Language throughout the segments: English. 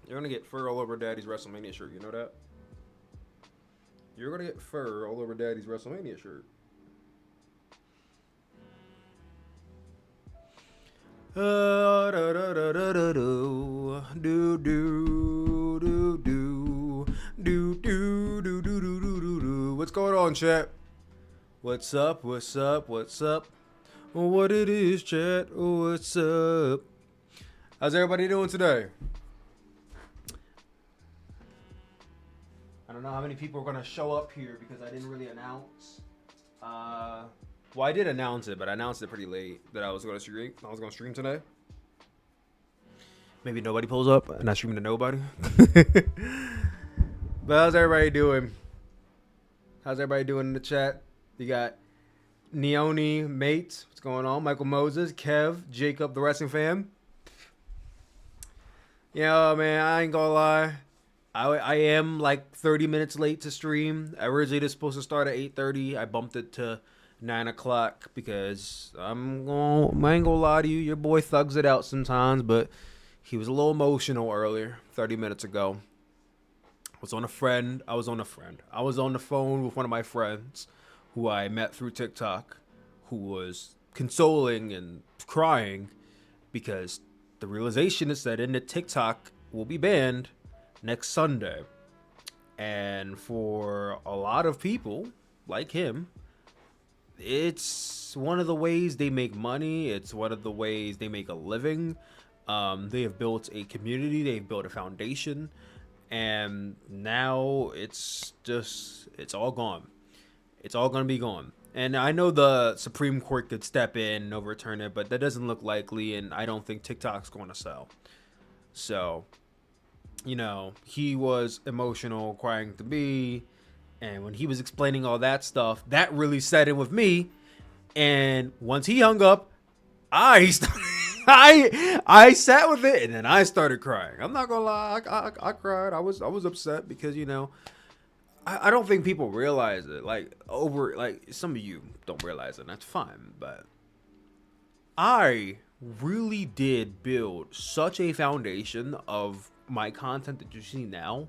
You're gonna get fur all over Daddy's WrestleMania shirt. You know that? You're gonna get fur all over Daddy's WrestleMania shirt. Da, da, da, da, da, do do do do do do do do do do do do. What's going on, chat? What's up? What's up? What's up? What it is, chat? What's up? How's everybody doing today? I don't know how many people are gonna show up here because I didn't really announce. Well, I did announce it, but I announced it pretty late that I was gonna stream. I was gonna stream today. Maybe nobody pulls up and I stream to nobody. But how's everybody doing? How's everybody doing in the chat? You got Neoni, Mate, what's going on? Michael Moses, Kev, Jacob, the wrestling fan. Yeah, man, I ain't gonna lie. I am like 30 minutes late to stream. Originally, it was supposed to start at 8:30. I bumped it to 9 o'clock because I ain't gonna lie to you. Your boy thugs it out sometimes, but he was a little emotional earlier, 30 minutes ago. I was on the phone with one of my friends who I met through TikTok, who was consoling and crying because the realization is set in that TikTok will be banned next Sunday. And for a lot of people like him, it's one of the ways they make money. It's one of the ways they make a living. They have built a community. They've built a foundation. And now it's all gone. It's all going to be gone. And I know the Supreme Court could step in and overturn it, but that doesn't look likely. And I don't think TikTok's going to sell. So, you know, he was emotional, crying to me. And when he was explaining all that stuff, that really set in with me. And once he hung up, I sat with it, and then I started crying. I'm not gonna lie, I cried. I was upset because, you know, I don't think people realize it. Like some of you don't realize it, and that's fine. But I really did build such a foundation of my content that you see now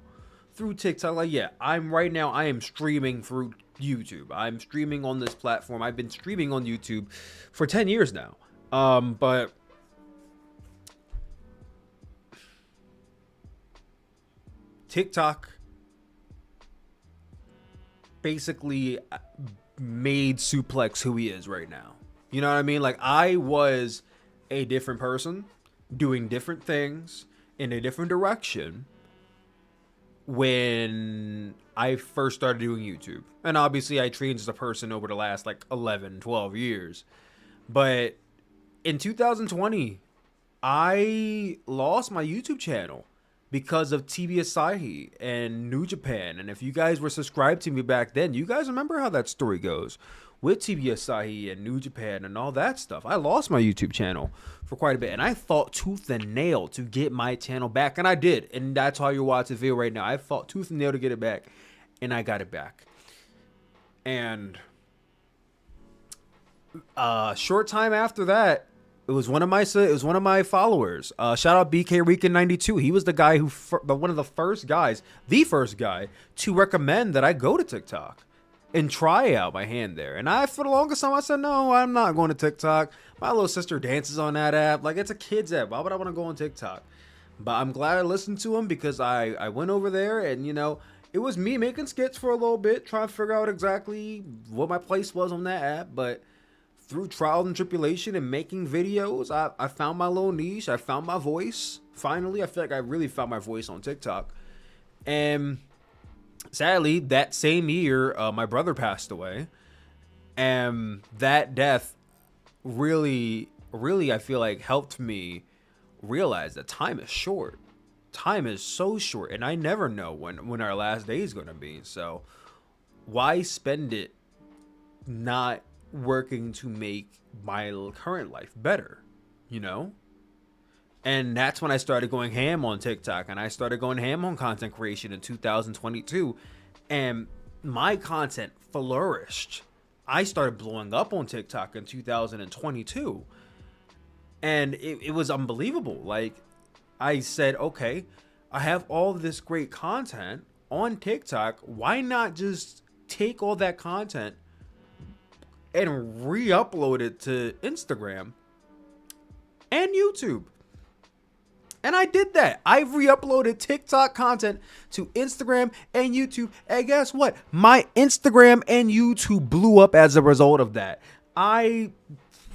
through TikTok. Like, yeah, I am streaming through YouTube. I'm streaming on this platform. I've been streaming on YouTube for 10 years now. But TikTok basically made Sooplex who he is right now. You know what I mean? Like, I was a different person doing different things in a different direction when I first started doing YouTube. And obviously I changed as a person over the last like 11, 12 years. But in 2020, I lost my YouTube channel because of TV Asahi and New Japan. And if you guys were subscribed to me back then, you guys remember how that story goes with TV Asahi and New Japan and all that stuff. I lost my YouTube channel for quite a bit, and I fought tooth and nail to get my channel back, and I did. And that's how you're watching the video right now. I fought tooth and nail to get it back, and I got it back. And short time after that, it was one of my followers. Shout out BK Rican 92. He was the guy the first guy to recommend that I go to TikTok and try out my hand there. And for the longest time, I said, no, I'm not going to TikTok. My little sister dances on that app. Like, it's a kid's app. Why would I want to go on TikTok? But I'm glad I listened to him because I went over there and, you know, it was me making skits for a little bit, trying to figure out exactly what my place was on that app. But through trial and tribulation and making videos, I found my little niche. I found my voice. Finally, I feel like I really found my voice on TikTok. And sadly, that same year, my brother passed away. And that death really, I feel like helped me realize that time is short. Time is so short. And I never know when our last day is going to be. So why spend it not working to make my current life better, you know? And that's when I started going ham on TikTok, and I started going ham on content creation in 2022, and my content flourished. I started blowing up on TikTok in 2022, and it was unbelievable. Like, I said, okay, I have all of this great content on TikTok. Why not just take all that content and re-upload it to Instagram and YouTube? And I did that. I re-uploaded TikTok content to Instagram and YouTube. And guess what? My Instagram and YouTube blew up as a result of that. I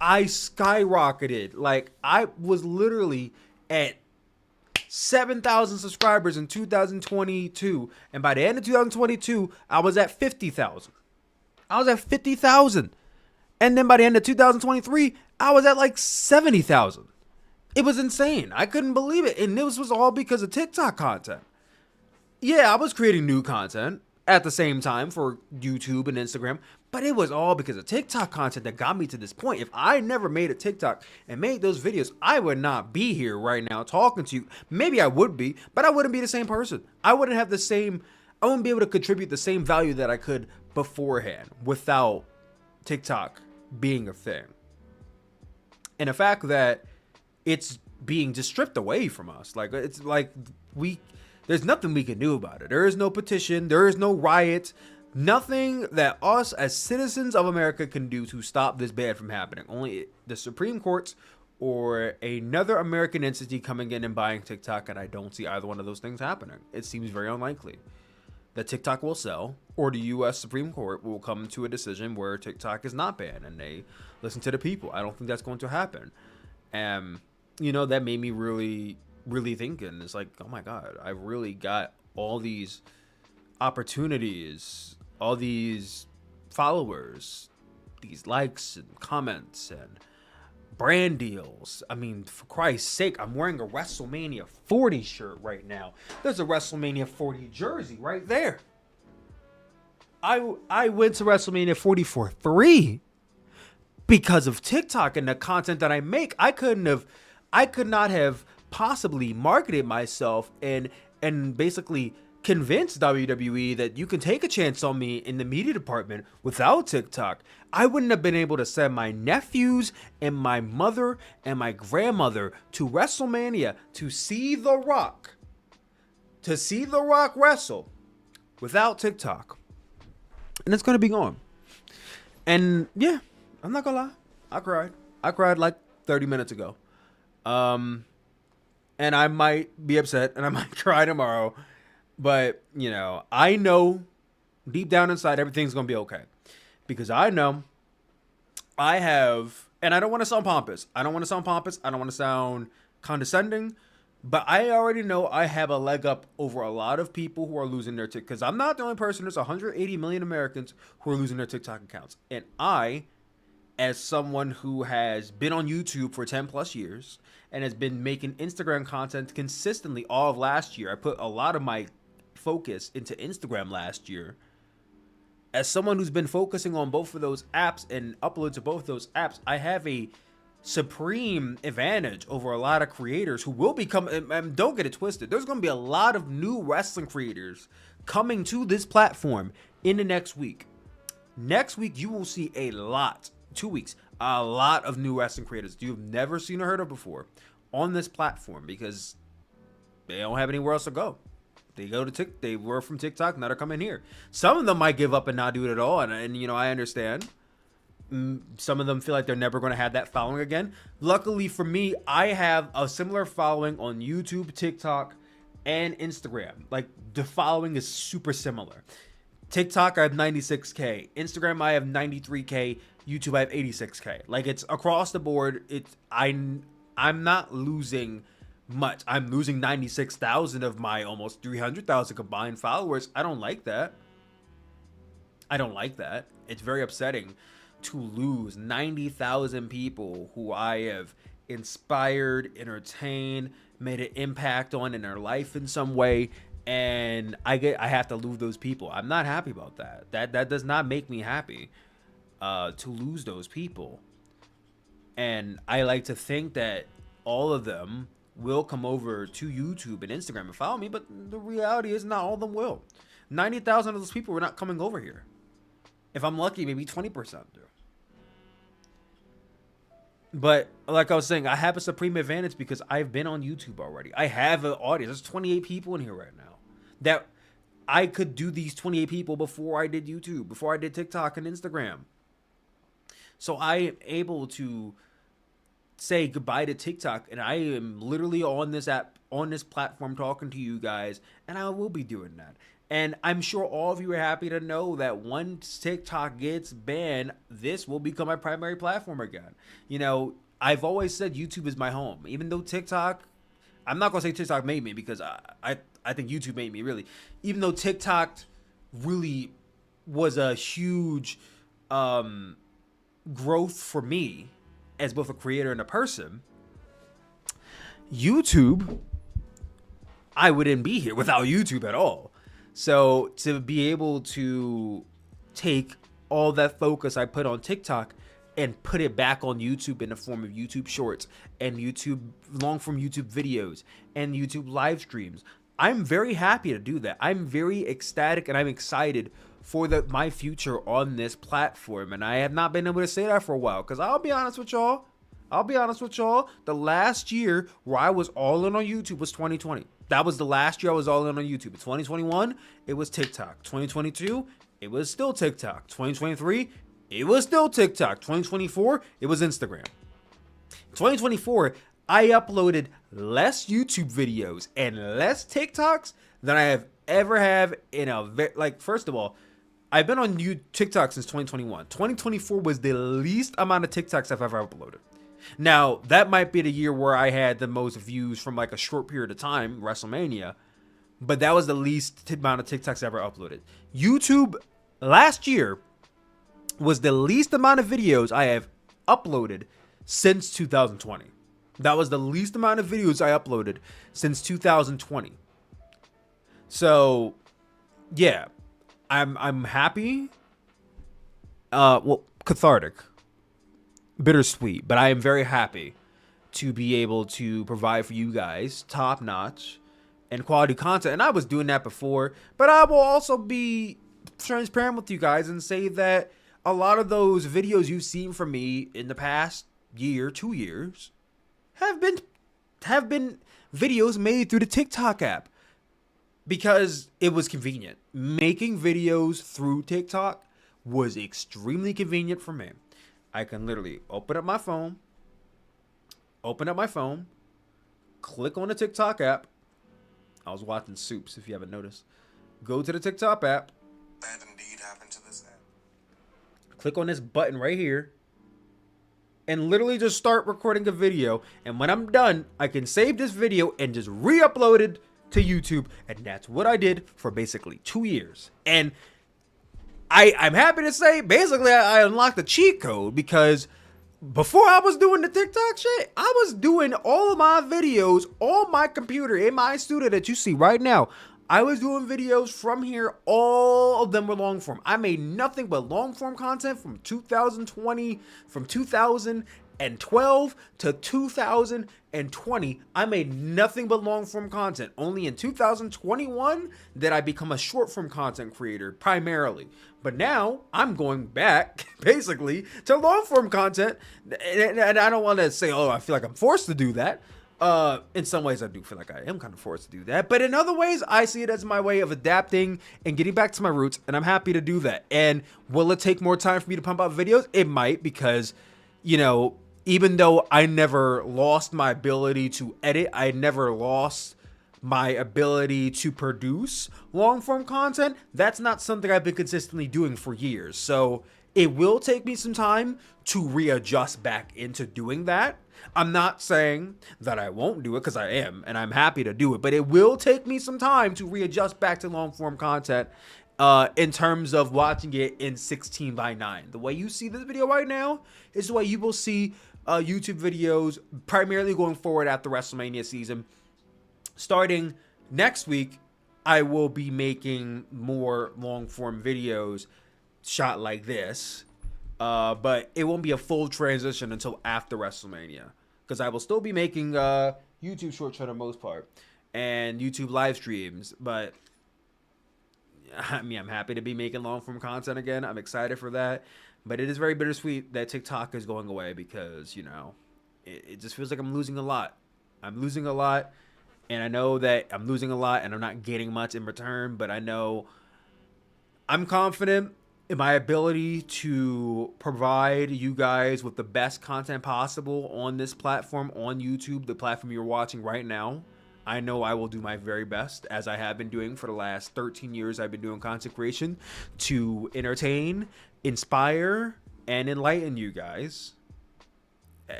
skyrocketed. Like, I was literally at 7,000 subscribers in 2022. And by the end of 2022, I was at 50,000. I was at 50,000. And then by the end of 2023, I was at like 70,000. It was insane. I couldn't believe it. And this was all because of TikTok content. Yeah, I was creating new content at the same time for YouTube and Instagram, but it was all because of TikTok content that got me to this point. If I never made a TikTok and made those videos, I would not be here right now talking to you. Maybe I would be, but I wouldn't be the same person. I wouldn't be able to contribute the same value that I could beforehand without TikTok being a thing. And the fact that it's being just stripped away from us. Like, it's like there's nothing we can do about it. There is no petition. There is no riot. Nothing that us as citizens of America can do to stop this bad from happening. Only the Supreme Courts or another American entity coming in and buying TikTok, and I don't see either one of those things happening. It seems very unlikely that TikTok will sell, or the U.S. Supreme Court will come to a decision where TikTok is not banned and they listen to the people. I don't think that's going to happen. That made me really, really thinking. It's like, oh my God, I've really got all these opportunities, all these followers, these likes and comments and brand deals. I mean, for Christ's sake, I'm wearing a WrestleMania 40 shirt right now. There's a WrestleMania 40 jersey right there. I went to WrestleMania 40 for free because of TikTok and the content that I make. I could not have possibly marketed myself and basically convinced WWE that you can take a chance on me in the media department without TikTok. I wouldn't have been able to send my nephews and my mother and my grandmother to WrestleMania to see The Rock wrestle without TikTok. And it's going to be gone. And yeah, I'm not going to lie. I cried like 30 minutes ago. And I might be upset and I might cry tomorrow, but I know deep down inside everything's going to be okay, because I know I have, and I don't want to sound pompous. I don't want to sound condescending, but I already know I have a leg up over a lot of people who are losing their TikTok, because I'm not the only person. There's 180 million Americans who are losing their TikTok accounts. And I, as someone who has been on YouTube for 10 plus years and has been making Instagram content consistently all of last year, I put a lot of my focus into Instagram last year. As someone who's been focusing on both of those apps and upload to both those apps, I have a supreme advantage over a lot of creators who will become, and don't get it twisted, there's going to be a lot of new wrestling creators coming to this platform in the next week. Next week, you will see a lot 2 weeks, a lot of new wrestling creators you've never seen or heard of before on this platform, because they don't have anywhere else to go. They go to they were from TikTok, now they're coming here. Some of them might give up and not do it at all, and I understand. Some of them feel like they're never going to have that following again. Luckily for me, I have a similar following on YouTube, TikTok, and Instagram. Like, the following is super similar. TikTok, I have 96K. Instagram, I have 93K. YouTube, I have 86K. Like, it's across the board. I'm not losing much. I'm losing 96,000 of my almost 300,000 combined followers. I don't like that. It's very upsetting to lose 90,000 people who I have inspired, entertained, made an impact on in their life in some way, and I have to lose those people. I'm not happy about that. That does not make me happy to lose those people. And I like to think that all of them will come over to YouTube and Instagram and follow me, but the reality is not all of them will. 90,000 of those people are not coming over here. If I'm lucky, maybe 20% do. But like I was saying, I have a supreme advantage because I've been on YouTube already. I have an audience. There's 28 people in here right now. That I could do these 28 people before I did YouTube, before I did TikTok and Instagram. So I am able to say goodbye to TikTok, and I am literally on this app, on this platform, talking to you guys, and I will be doing that. And I'm sure all of you are happy to know that once TikTok gets banned, this will become my primary platform again. You know, I've always said YouTube is my home, even though TikTok, I'm not gonna say TikTok made me, because I think YouTube made me, really. Even though TikTok really was a huge growth for me as both a creator and a person, YouTube, I wouldn't be here without YouTube at all. So to be able to take all that focus I put on TikTok and put it back on YouTube in the form of YouTube Shorts and YouTube long form YouTube videos and YouTube live streams, I'm very happy to do that. I'm very ecstatic and I'm excited for my future on this platform. And I have not been able to say that for a while, because I'll be honest with y'all. The last year where I was all in on YouTube was 2020. That was the last year I was all in on YouTube. In 2021, it was TikTok. 2022, it was still TikTok. 2023, it was still TikTok. 2024, it was Instagram. 2024, I uploaded less YouTube videos and less TikToks than I have ever have in a first of all, I've been on TikTok since 2021. 2024 was the least amount of TikToks I've ever uploaded. Now, that might be the year where I had the most views from like a short period of time, WrestleMania, but that was the least amount of TikToks I ever uploaded. YouTube last year was the least amount of videos I have uploaded since 2020. That was the least amount of videos I uploaded since 2020. So, yeah, I'm happy. Cathartic, bittersweet, but I am very happy to be able to provide for you guys top notch and quality content. And I was doing that before, but I will also be transparent with you guys and say that a lot of those videos you've seen from me in the past year, 2 years, have been videos made through the TikTok app because it was convenient. Making videos through TikTok was extremely convenient for me. I can literally open up my phone, click on the TikTok app. I was watching Soups, if you haven't noticed. Go to the TikTok app. That indeed happened to this app. Click on this button right here and literally just start recording a video. And when I'm done, I can save this video and just re-upload it to YouTube. And that's what I did for basically 2 years. And I'm happy to say, basically, I unlocked the cheat code, because before I was doing the TikTok shit, I was doing all of my videos on my computer in my studio that you see right now. I was doing videos from here. All of them were long form. I made nothing but long form content from 2020, from 2012 to 2020. I made nothing but long form content. Only in 2021 did I become a short form content creator primarily. But now I'm going back basically to long form content. And I don't want to say, oh, I feel like I'm forced to do that. In some ways I do feel like I am kind of forced to do that, but in other ways I see it as my way of adapting and getting back to my roots, and I'm happy to do that. And will it take more time for me to pump out videos? It might, because, you know, even though I never lost my ability to edit, I never lost my ability to produce long form content. That's not something I've been consistently doing for years. So it will take me some time to readjust back into doing that. I'm not saying that I won't do it, because I am, and I'm happy to do it, but it will take me some time to readjust back to long form content in terms of watching it in 16:9. The way you see this video right now is the way you will see YouTube videos primarily going forward after WrestleMania season. Starting next week, I will be making more long form videos shot like this. But it won't be a full transition until after WrestleMania, because I will still be making YouTube shorts for the most part and YouTube live streams. But I mean, I'm happy to be making long form content again. I'm excited for that. But it is very bittersweet that TikTok is going away, because, you know, it just feels like I'm losing a lot. I'm losing a lot, and I know that I'm losing a lot, and I'm not getting much in return. But I know I'm confident in my ability to provide you guys with the best content possible on this platform, on YouTube, the platform you're watching right now. I know I will do my very best, as I have been doing for the last 13 years. I've been doing content creation to entertain, inspire, and enlighten you guys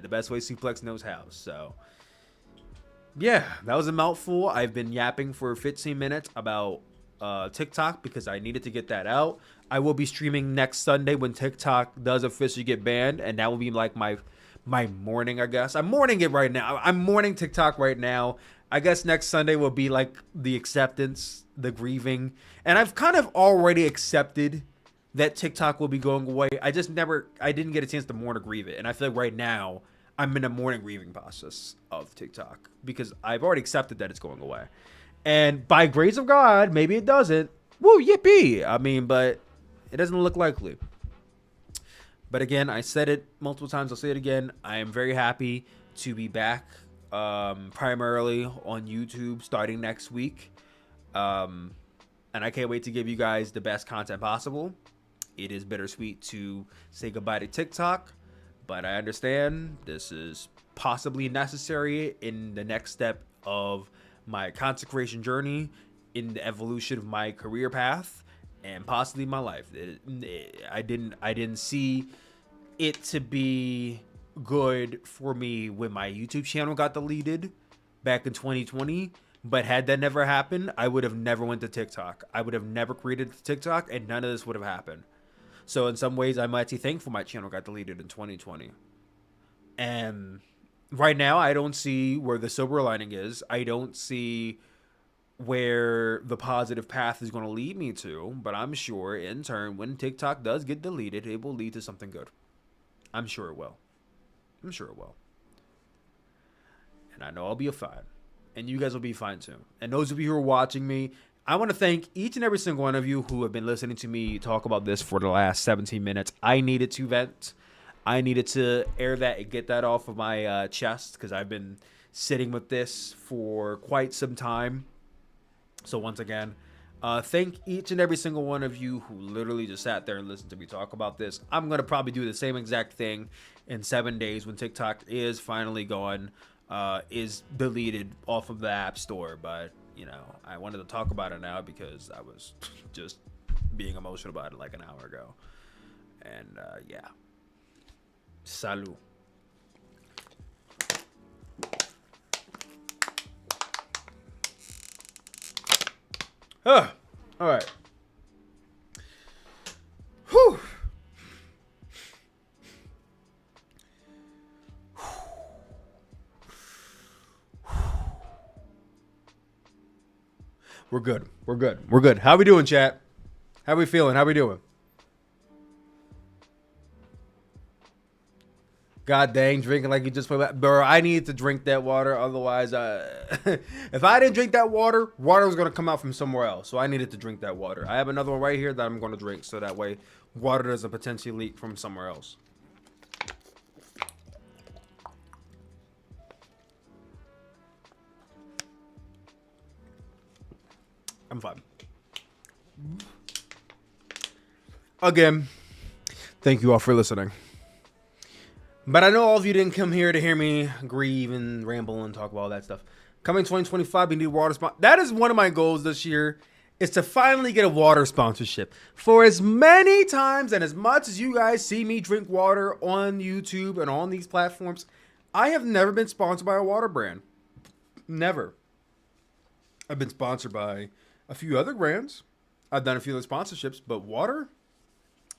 the best way Sooplex knows how. So, yeah, that was a mouthful. I've been yapping for 15 minutes about TikTok because I needed to get that out. I will be streaming next Sunday when TikTok does officially get banned, and that will be like my morning, I guess. I'm mourning it right now. I'm mourning TikTok right now. I guess next Sunday will be like the acceptance, the grieving. And I've kind of already accepted that TikTok will be going away. I didn't get a chance to mourn or grieve it. And I feel like right now I'm in a mourning grieving process of TikTok because I've already accepted that it's going away. And by grace of God, maybe it doesn't. Woo, yippee. I mean, but it doesn't look likely. But again, I said it multiple times. I'll say it again. I am very happy to be back primarily on YouTube starting next week. And I can't wait to give you guys the best content possible. It is bittersweet to say goodbye to TikTok, but I understand this is possibly necessary in the next step of my consecration journey, in the evolution of my career path, and possibly my life. I didn't see it to be good for me when my YouTube channel got deleted back in 2020. But had that never happened, I would have never went to TikTok. I would have never created TikTok, and none of this would have happened. So in some ways, I'm actually thankful my channel got deleted in 2020. And right now, I don't see where the silver lining is. I don't see where the positive path is going to lead me to. But I'm sure, in turn, when TikTok does get deleted, it will lead to something good. I'm sure it will. I'm sure it will. And I know I'll be fine. And you guys will be fine too. And those of you who are watching me, I want to thank each and every single one of you who have been listening to me talk about this for the last 17 minutes. I needed to vent. I needed to air that and get that off of my chest because I've been sitting with this for quite some time. So once again, thank each and every single one of you who literally just sat there and listened to me talk about this. I'm going to probably do the same exact thing in 7 days when TikTok is finally gone. Is deleted off of the App Store, but you know, I wanted to talk about it now because I was just being emotional about it like an hour ago. And yeah, salut. All right. Whew. We're good. We're good. We're good. How we doing, chat? How we feeling? How we doing? God dang, drinking like you just played. Bro, I need to drink that water. Otherwise, if I didn't drink that water was going to come out from somewhere else. So I needed to drink that water. I have another one right here that I'm going to drink. So that way, water doesn't potentially leak from somewhere else. I'm fine. Again, thank you all for listening. But I know all of you didn't come here to hear me grieve and ramble and talk about all that stuff. Coming 2025, we need water sponsor. That is one of my goals this year, is to finally get a water sponsorship. For as many times and as much as you guys see me drink water on YouTube and on these platforms, I have never been sponsored by a water brand. Never. I've been sponsored by a few other brands. I've done a few other sponsorships, but water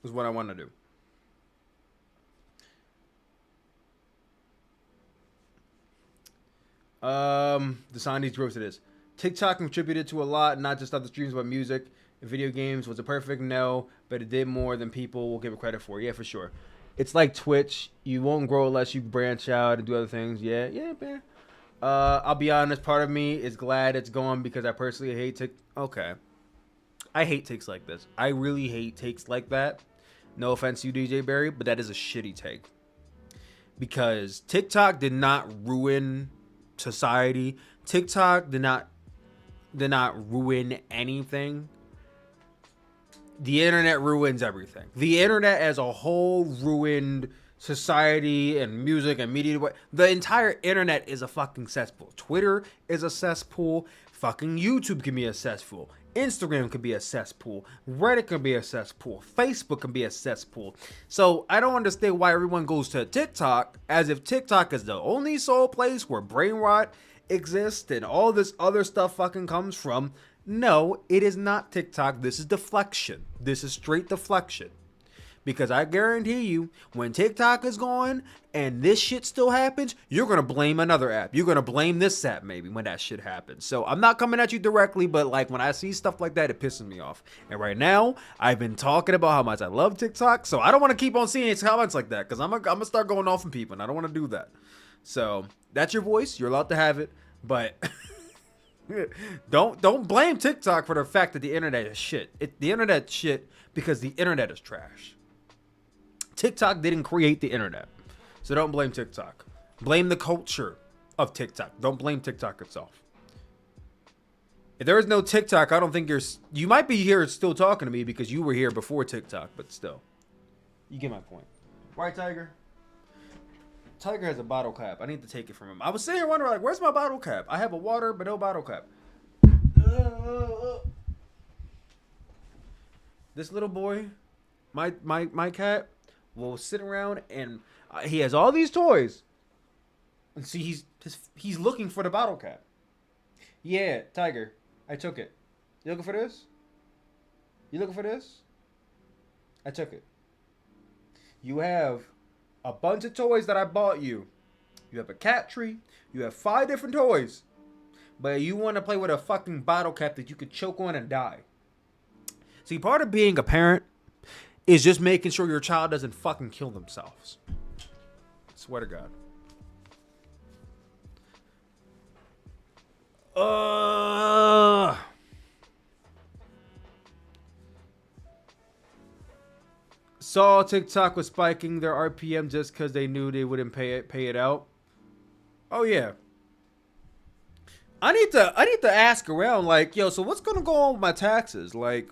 is what I want to do. The Sandy's gross it is. TikTok contributed to a lot, not just other streams, but music and video games. Was a perfect no, but it did more than people will give it credit for. Yeah, for sure. It's like Twitch. You won't grow unless you branch out and do other things. Yeah, man. I'll be honest, part of me is glad it's gone because I personally hate TikTok. Okay. I hate takes like this. I really hate takes like that. No offense to you, DJ Barry, but that is a shitty take. because TikTok did not ruin society. TikTok did not ruin anything. The internet ruins everything. The internet as a whole ruined society and music and media. The entire internet is a fucking cesspool. Twitter is a cesspool. Fucking YouTube can be a cesspool. Instagram can be a cesspool. Reddit can be a cesspool. Facebook can be a cesspool. So I don't understand why everyone goes to TikTok as if TikTok is the only sole place where brain rot exists and all this other stuff fucking comes from. No, it is not TikTok. This is deflection. This is straight deflection. Because I guarantee you, when TikTok is gone and this shit still happens, you're going to blame another app. You're going to blame this app maybe when that shit happens. So I'm not coming at you directly, but like when I see stuff like that, it pisses me off. And right now, I've been talking about how much I love TikTok. So I don't want to keep on seeing comments like that because I'm going to start going off on people and I don't want to do that. So that's your voice. You're allowed to have it. But don't blame TikTok for the fact that the internet is shit. The internet shit because the internet is trash. TikTok didn't create the internet. So don't blame TikTok. Blame the culture of TikTok. Don't blame TikTok itself. If there is no TikTok, I don't think you might be here still talking to me because you were here before TikTok, but still. You get my point. Right, Tiger? Tiger has a bottle cap. I need to take it from him. I was sitting here wondering, like, where's my bottle cap? I have a water, but no bottle cap. This little boy, my cat, will sit around and he has all these toys. And see, he's looking for the bottle cap. Yeah, Tiger, I took it. You looking for this? You looking for this? I took it. You have a bunch of toys that I bought you. You have a cat tree. You have 5 different toys. But you want to play with a fucking bottle cap that you could choke on and die. See, part of being a parent is just making sure your child doesn't fucking kill themselves. Swear to God. Saw TikTok was spiking their RPM just because they knew they wouldn't pay it out. Oh yeah. I need to ask around, like, yo, so what's gonna go on with my taxes? Like,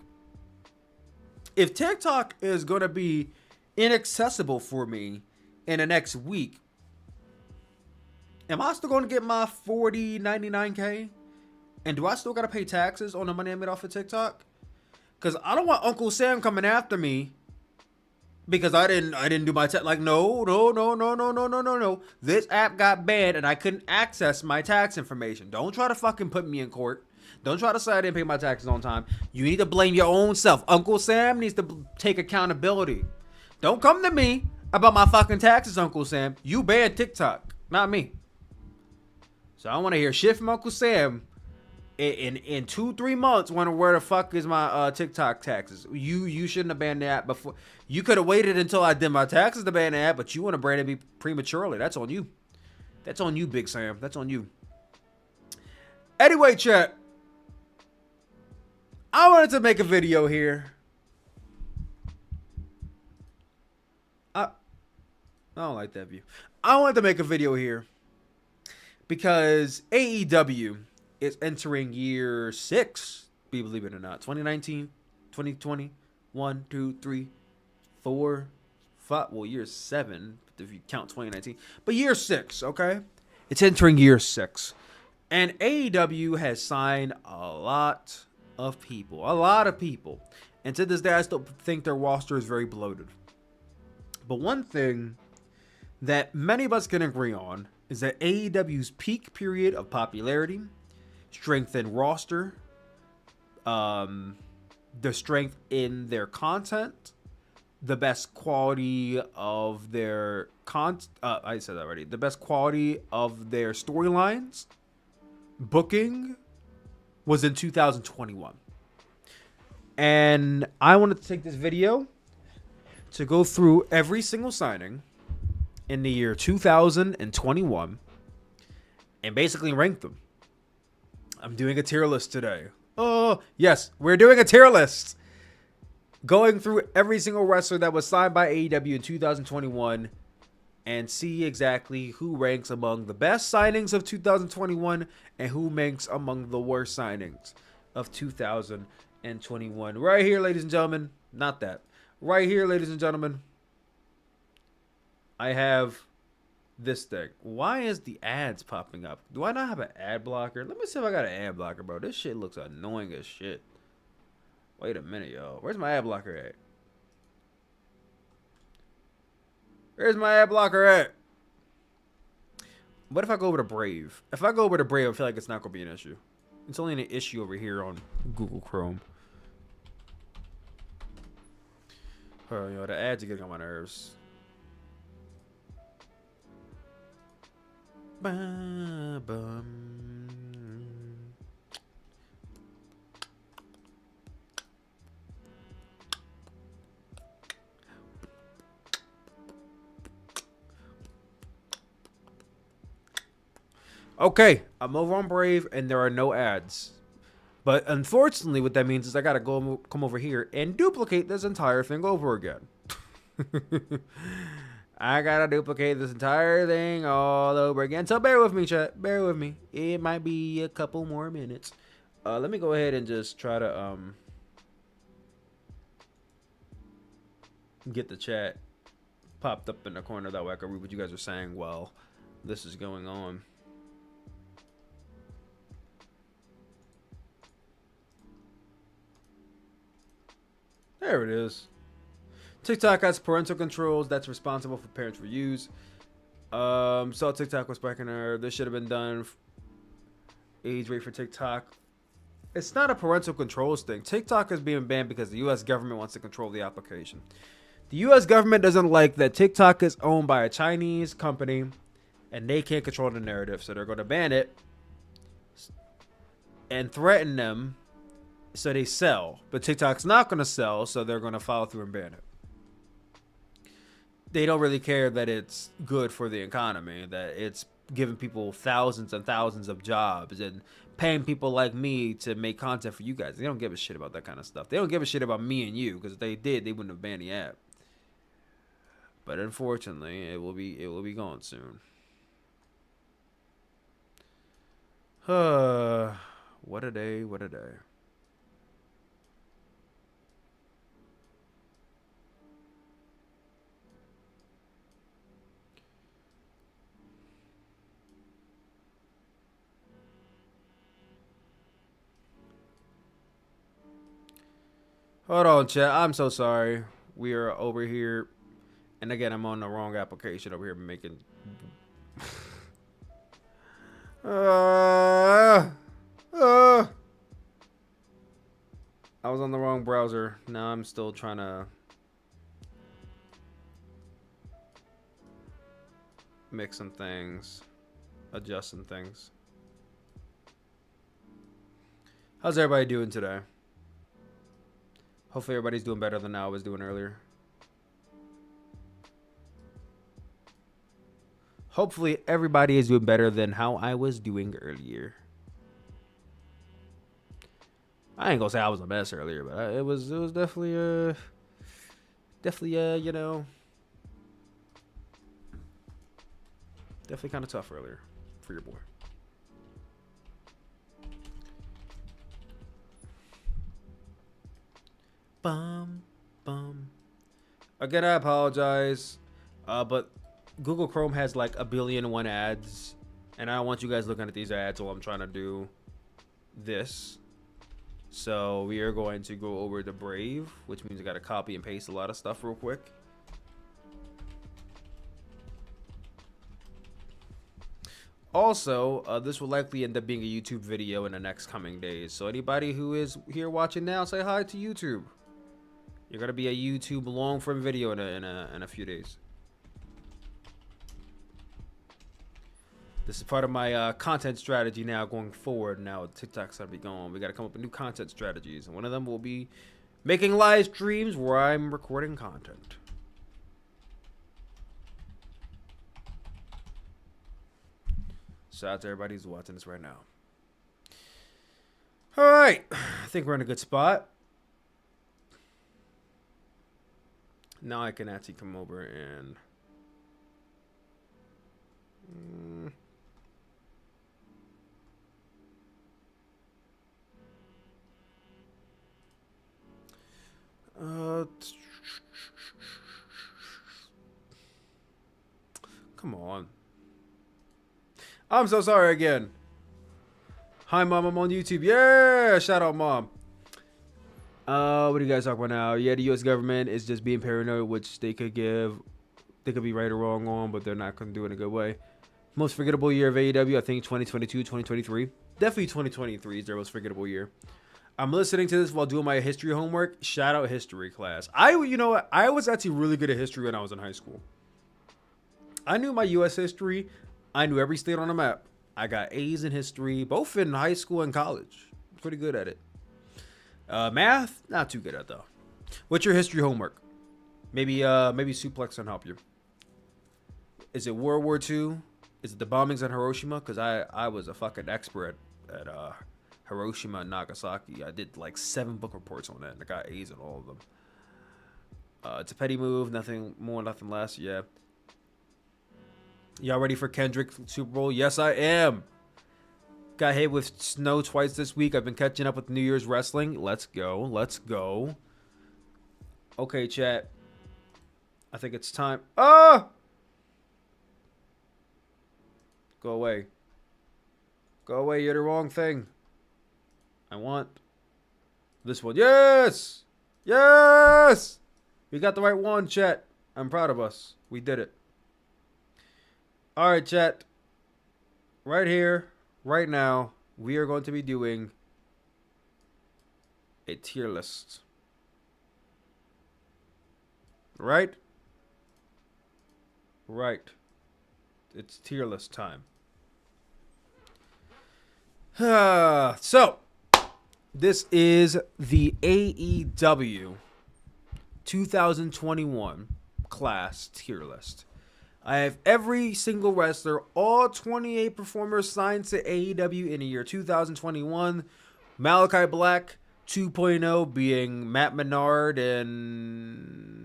if TikTok is gonna be inaccessible for me in the next week, am I still gonna get my $40.99K? And do I still gotta pay taxes on the money I made off of TikTok? Cause I don't want Uncle Sam coming after me because I didn't do my tax. Like, no. This app got banned and I couldn't access my tax information. Don't try to fucking put me in court. Don't try to say I didn't pay my taxes on time. You need to blame your own self. Uncle Sam needs to take accountability. Don't come to me about my fucking taxes, Uncle Sam. You banned TikTok, not me. So I want to hear shit from Uncle Sam in 2-3 months. Where the fuck is my TikTok taxes? You shouldn't have banned the app before. You could have waited until I did my taxes to ban the app, but you want to brand me prematurely. That's on you. That's on you, Big Sam. That's on you. Anyway, chat. I wanted to make a video here. I don't like that view. I wanted to make a video here because AEW is entering year 6, believe it or not. 2019, 2020, 1, 2, 3, 4, 5. Well, year 7 if you count 2019. But year 6, okay? It's entering year 6. And AEW has signed a lot of people. And to this day, I still think their roster is very bloated. But one thing that many of us can agree on is that AEW's peak period of popularity, strength in roster, the strength in their content, the best quality of their I said that already. The best quality of their storylines, booking, was in 2021. And I wanted to take this video to go through every single signing in the year 2021 and basically rank them. I'm doing a tier list today. Oh, yes, we're doing a tier list. Going through every single wrestler that was signed by AEW in 2021 and see exactly who ranks among the best signings of 2021 and who ranks among the worst signings of 2021. Right here, ladies and gentlemen. Not that. Right here, ladies and gentlemen. I have this thing. Why is the ads popping up? Do I not have an ad blocker? Let me see if I got an ad blocker, bro. This shit looks annoying as shit. Wait a minute, yo. Where's my ad blocker at? Where's my ad blocker at? What if I go over to Brave? If I go over to Brave, I feel like it's not going to be an issue. It's only an issue over here on Google Chrome. Oh, yo, the ads are getting on my nerves. Okay, I'm over on Brave and there are no ads. But unfortunately, what that means is I gotta come over here and duplicate this entire thing over again. I gotta duplicate this entire thing all over again. So bear with me, chat. Bear with me. It might be a couple more minutes. Let me go ahead and just try to get the chat popped up in the corner. That way I can read what you guys are saying while this is going on. There it is. TikTok has parental controls that's responsible for parents' reviews. So TikTok was back in there. This should have been done. Age rate for TikTok. It's not a parental controls thing. TikTok is being banned because the U.S. government wants to control the application. The U.S. government doesn't like that TikTok is owned by a Chinese company and they can't control the narrative. So they're going to ban it and threaten them so they sell. But TikTok's not going to sell, so they're going to follow through and ban it. They don't really care that it's good for the economy, that it's giving people thousands and thousands of jobs and paying people like me to make content for you guys. They don't give a shit about that kind of stuff. They don't give a shit about me and you, because if they did, they wouldn't have banned the app. But unfortunately, it will be gone soon. What a day, what a day. Hold on, chat. I'm so sorry. We are over here. And again, I'm on the wrong application over here making... I was on the wrong browser. Now I'm still trying to... mix some things. Adjust some things. How's everybody doing today? Hopefully everybody's doing better than I was doing earlier. Hopefully everybody is doing better than how I was doing earlier. I ain't gonna say I was the best earlier, but it was definitely you know, definitely kind of tough earlier for your boy. Again, I apologize, but Google Chrome has like 1,000,000,001 ads, and I don't want you guys looking at these ads while I'm trying to do this. So we are going to go over to Brave, which means I got to copy and paste a lot of stuff real quick. Also, this will likely end up being a YouTube video in the next coming days. So anybody who is here watching now, say hi to YouTube. You're gonna be a YouTube long form video in a few days. This is part of my content strategy now going forward. Now TikTok's gonna be gone. We gotta come up with new content strategies, and one of them will be making live streams where I'm recording content. Shout out to everybody who's watching this right now. All right, I think we're in a good spot. Now I can actually come over and Come on. I'm so sorry again. Hi, Mom. I'm on YouTube. Yeah, shout out, Mom. What do you guys talk about now? Yeah, the U.S. government is just being paranoid, which they could be right or wrong on, but they're not going to do it in a good way. Most forgettable year of AEW, I think 2022, 2023. Definitely 2023 is their most forgettable year. I'm listening to this while doing my history homework. Shout out history class. I was actually really good at history when I was in high school. I knew my U.S. history. I knew every state on the map. I got A's in history, both in high school and college. Pretty good at it. Math, not too good at though. What's your history homework? Maybe Sooplex can help you. Is it World War II? Is it the bombings on Hiroshima? Because I was a fucking expert at Hiroshima and Nagasaki. I did like 7 book reports on that, and I got A's in all of them. It's a petty move, nothing more, nothing less. Yeah. Y'all ready for Kendrick Super Bowl? Yes, I am. Got hit with snow twice this week. I've been catching up with New Year's wrestling. Let's go. Let's go. Okay, chat. I think it's time. Ah! Go away. Go away. You're the wrong thing. I want this one. Yes! Yes! We got the right one, chat. I'm proud of us. We did it. All right, chat. Right here, right now, we are going to be doing a tier list. Right? Right. It's tier list time. So, this is the AEW 2021 class tier list. I have every single wrestler, all 28 performers signed to AEW in the year 2021. Malachi Black 2.0 being Matt Menard and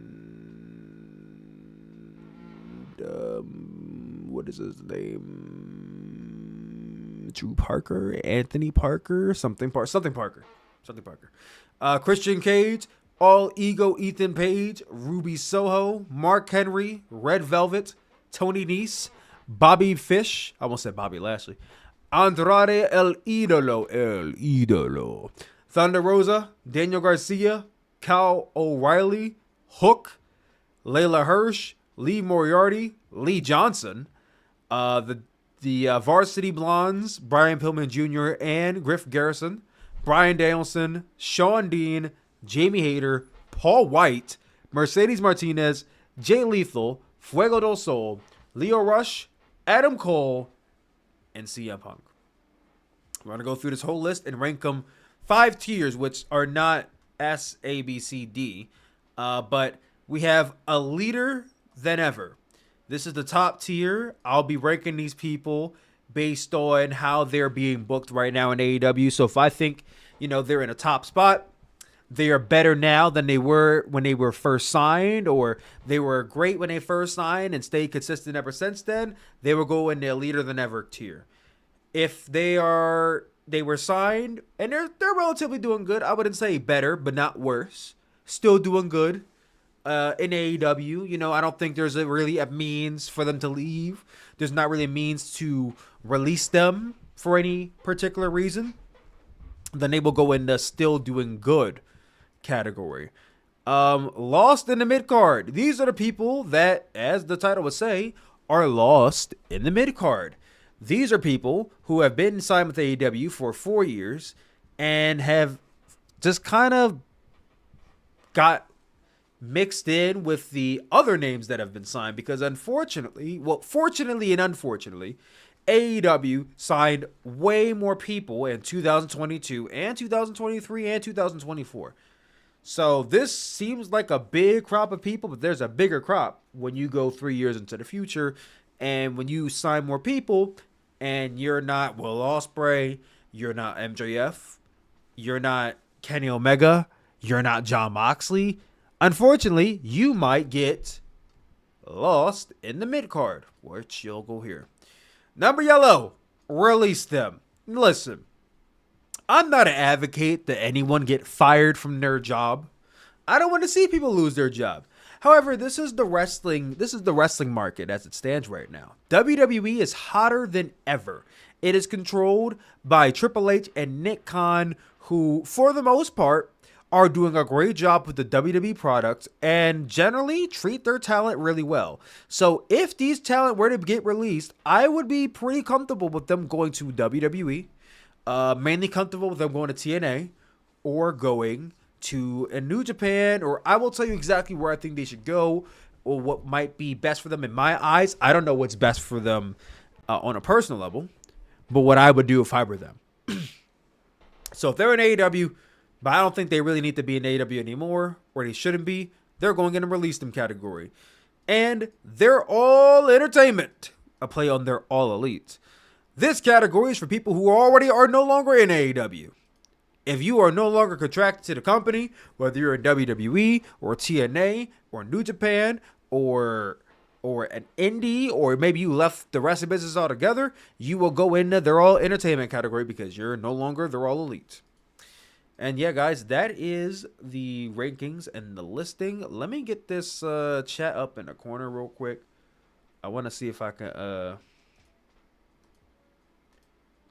what is his name? Drew Parker, Anthony Parker, something Parker. Christian Cage, All Ego Ethan Page, Ruby Soho, Mark Henry, Red Velvet, Tony Nese, Bobby Fish, I almost said Bobby Lashley, Andrade El Idolo, Thunder Rosa, Daniel Garcia, Kyle O'Reilly, Hook, Layla Hirsch, Lee Moriarty, Lee Johnson, the Varsity Blondes, Brian Pillman Jr. and Griff Garrison, Bryan Danielson, Shawn Dean, Jamie Hayter, Paul White, Mercedes Martinez, Jay Lethal, Fuego del Sol, Leo Rush, Adam Cole, and CM Punk. We're going to go through this whole list and rank them 5 tiers, which are not S, A, B, C, D. But we have a leader than ever. This is the top tier. I'll be ranking these people based on how they're being booked right now in AEW. So if I think, they're in a top spot, they are better now than they were when they were first signed, or they were great when they first signed and stayed consistent ever since then, they will go in their leader than ever tier. If they were signed and they're relatively doing good, I wouldn't say better, but not worse. Still doing good in AEW. I don't think there's really a means for them to leave. There's not really a means to release them for any particular reason. Then they will go in the still doing good category. Lost in the mid card. These are the people that, as the title would say, are lost in the mid card. These are people who have been signed with AEW for 4 years and have just kind of got mixed in with the other names that have been signed, because fortunately and unfortunately, AEW signed way more people in 2022 and 2023 and 2024. So this seems like a big crop of people, but there's a bigger crop when you go 3 years into the future, and when you sign more people and you're not Will Ospreay, you're not MJF, you're not Kenny Omega, you're not Jon Moxley, unfortunately, you might get lost in the mid card, which you'll go here. Number Yellow, release them. Listen, I'm not an advocate that anyone get fired from their job. I don't want to see people lose their job. However, this is the wrestling market as it stands right now. WWE is hotter than ever. It is controlled by Triple H and Nick Khan, who, for the most part, are doing a great job with the WWE products and generally treat their talent really well. So if these talent were to get released, I would be pretty comfortable with them going to WWE, mainly comfortable with them going to TNA or going to a New Japan, or I will tell you exactly where I think they should go or what might be best for them in my eyes. I don't know what's best for them on a personal level, but what I would do if I were them. So if they're in AEW, but I don't think they really need to be in AEW anymore, or they shouldn't be, they're going in a release them category. And they're all entertainment, a play on their all elite. This category is for people who already are no longer in AEW. If you are no longer contracted to the company, whether you're in WWE or TNA or New Japan or an indie, or maybe you left the wrestling business altogether, you will go into their all entertainment category because you're no longer they're all elite. And yeah, guys, that is the rankings and the listing. Let me get this chat up in the corner real quick. I want to see if I can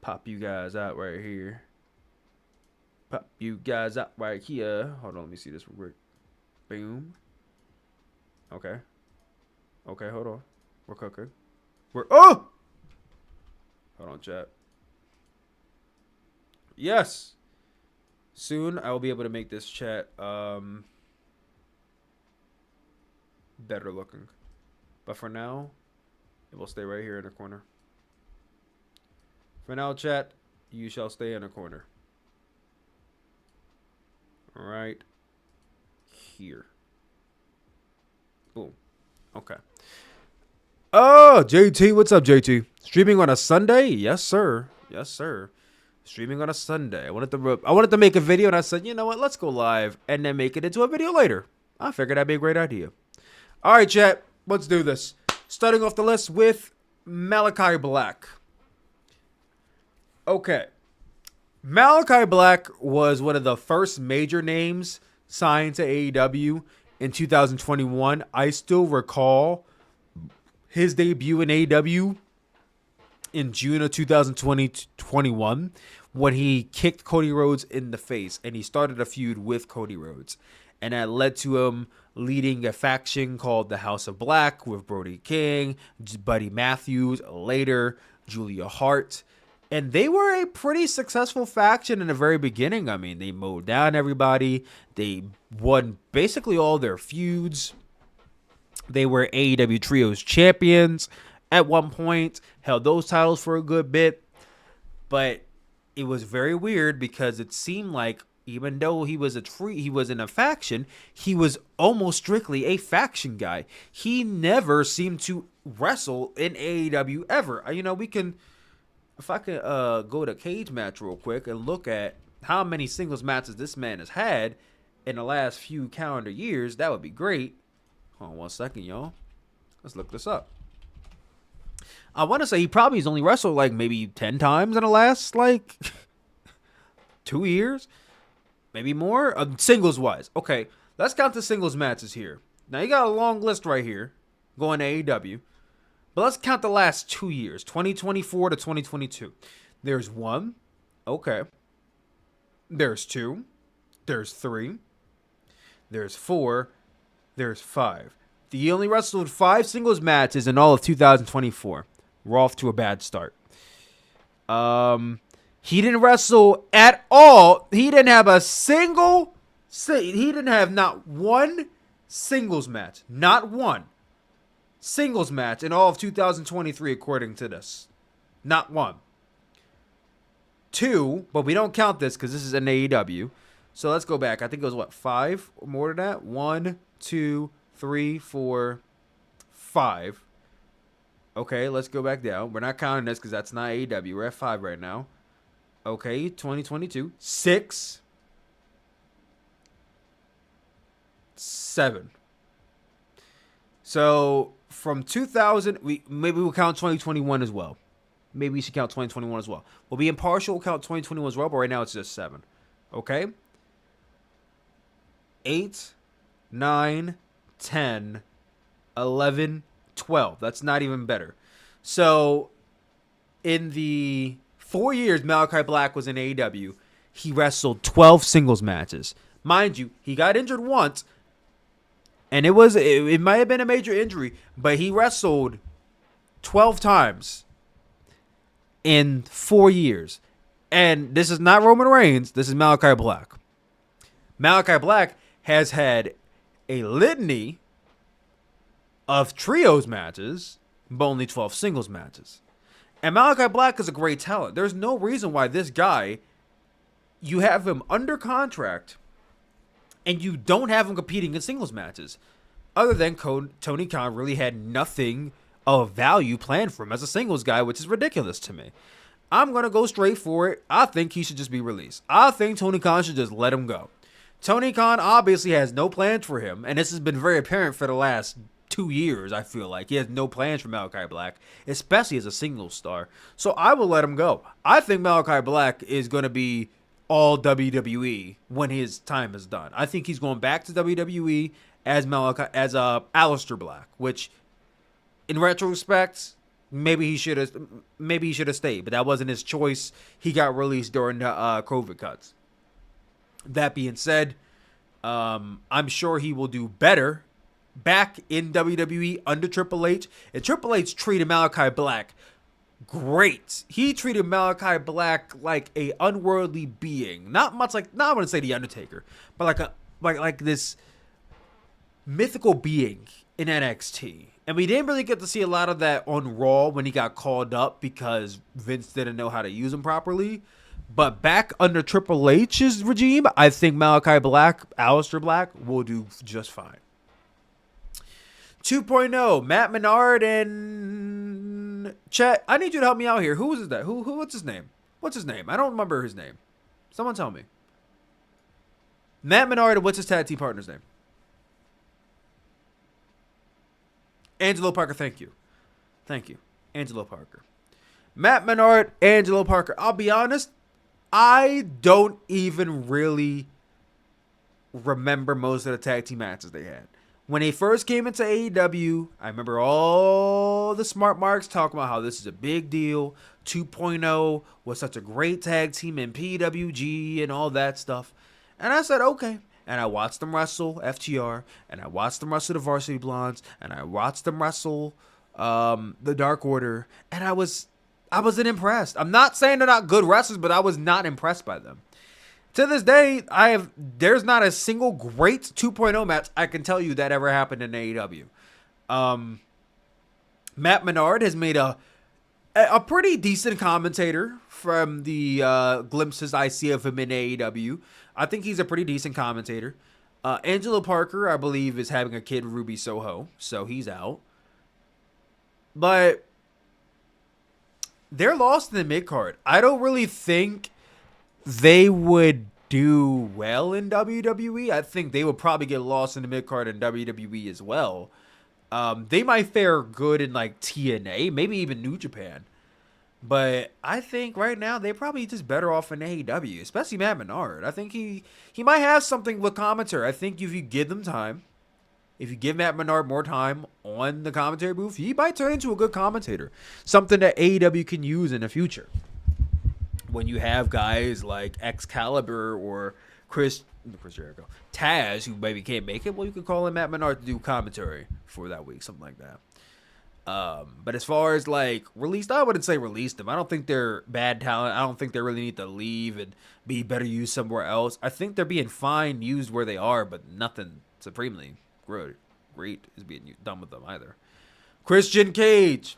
pop you guys out right here. Pop you guys out right here. Hold on, let me see this real quick. Boom. Okay. Okay, hold on. We're cooking. Oh! Hold on, chat. Yes. Soon, I will be able to make this chat better looking. But for now, it will stay right here in the corner. For now, chat, you shall stay in the corner. Right here. Boom. Okay. Oh, JT, what's up, JT? Streaming on a Sunday? Yes, sir. Yes, sir. Streaming on a Sunday. I wanted to make a video, and I said, you know what? Let's go live and then make it into a video later. I figured that'd be a great idea. All right, chat. Let's do this. Starting off the list with Malachi Black. Okay. Malachi Black was one of the first major names signed to AEW in 2021. I still recall his debut in AEW in June of 2021 when he kicked Cody Rhodes in the face and he started a feud with Cody Rhodes. And that led to him leading a faction called the House of Black with Brody King, Buddy Matthews, later Julia Hart. And they were a pretty successful faction in the very beginning. I mean, they mowed down everybody. They won basically all their feuds. They were AEW Trios champions at one point, held those titles for a good bit. But it was very weird because it seemed like even though he was in a faction, he was almost strictly a faction guy. He never seemed to wrestle in AEW ever. You know, if I could go to Cage Match real quick and look at how many singles matches this man has had in the last few calendar years, that would be great. Hold on 1 second, y'all. Let's look this up. I want to say he probably has only wrestled like maybe 10 times in the last like 2 years. Maybe more. Singles wise. Okay, let's count the singles matches here. Now you got a long list right here going to AEW. But let's count the last 2 years, 2024 to 2022. There's 1. Okay. There's 2. There's 3. There's 4. There's 5. He only wrestled 5 singles matches in all of 2024. We're off to a bad start. He didn't wrestle at all. He didn't have not one singles match. Not one singles match in all of 2023, according to this. Not one. 2, but we don't count this because this is an AEW. So let's go back. I think it was 5 or more than that? 1, 2, 3, 4, 5. Okay, let's go back down. We're not counting this because that's not AEW. We're at 5 right now. Okay, 2022. 6. 7. So from 2000, maybe we'll count 2021 as well. maybe you should count 2021 as well. We'll be impartial, count 2021 as well, but right now it's just 7. Okay? 8, 9, 10, 11, 12. That's not even better. So, in the 4 years Malachi Black was in AEW, he wrestled 12 singles matches. Mind you, he got injured once, and it might have been a major injury, but he wrestled 12 times in 4 years. And this is not Roman Reigns. This is Malachi Black. Malachi Black has had a litany of trios matches, but only 12 singles matches. And Malachi Black is a great talent. There's no reason why this guy, you have him under contract and you don't have him competing in singles matches. Other than Tony Khan really had nothing of value planned for him as a singles guy, which is ridiculous to me. I'm going to go straight for it. I think he should just be released. I think Tony Khan should just let him go. Tony Khan obviously has no plans for him, and this has been very apparent for the last 2 years, I feel like. He has no plans for Malachi Black, especially as a singles star. So I will let him go. I think Malachi Black is going to be all WWE when his time is done. I think he's going back to WWE as Aleister Black, which in retrospect, maybe he should have stayed, but that wasn't his choice. He got released during the COVID cuts. That being said, I'm sure he will do better back in WWE under Triple H. And Triple H treated Malachi Black great. He treated Malachi Black like a unworldly being. Not much like, not I want to say the Undertaker, but like this mythical being in NXT. And we didn't really get to see a lot of that on Raw when he got called up because Vince didn't know how to use him properly. But back under Triple H's regime, I think Malachi Black, Aleister Black, will do just fine. 2.0, Matt Menard and Chet. I need you to help me out here. Who is that? What's his name? What's his name? I don't remember his name. Someone tell me. Matt Menard, what's his tag team partner's name? Angelo Parker, thank you. Thank you. Angelo Parker. Matt Menard, Angelo Parker. I'll be honest, I don't even really remember most of the tag team matches they had. When they first came into AEW, I remember all the smart marks talking about how this is a big deal. 2.0 was such a great tag team in PWG and all that stuff. And I said, okay. And I watched them wrestle FTR, and I watched them wrestle the Varsity Blondes, and I watched them wrestle the Dark Order, and I wasn't impressed. I'm not saying they're not good wrestlers, but I was not impressed by them. To this day, there's not a single great 2.0 match I can tell you that ever happened in AEW. Matt Menard has made a pretty decent commentator from the glimpses I see of him in AEW. I think he's a pretty decent commentator. Angelo Parker, I believe, is having a kid, Ruby Soho, so he's out. But they're lost in the mid-card. I don't really think they would do well in WWE. I think they would probably get lost in the mid-card in WWE as well. They might fare good in like TNA, maybe even New Japan. But I think right now they're probably just better off in AEW, especially Matt Menard. I think he might have something with commentary. I think if you give them time, if you give Matt Menard more time on the commentary booth, he might turn into a good commentator. Something that AEW can use in the future. When you have guys like Excalibur or Chris Jericho, Taz, who maybe can't make it, well, you could call in Matt Menard to do commentary for that week, something like that. But as far as like released, I wouldn't say release them. I don't think they're bad talent. I don't think they really need to leave and be better used somewhere else. I think they're being fine used where they are, but nothing supremely great is being done with them either. Christian Cage,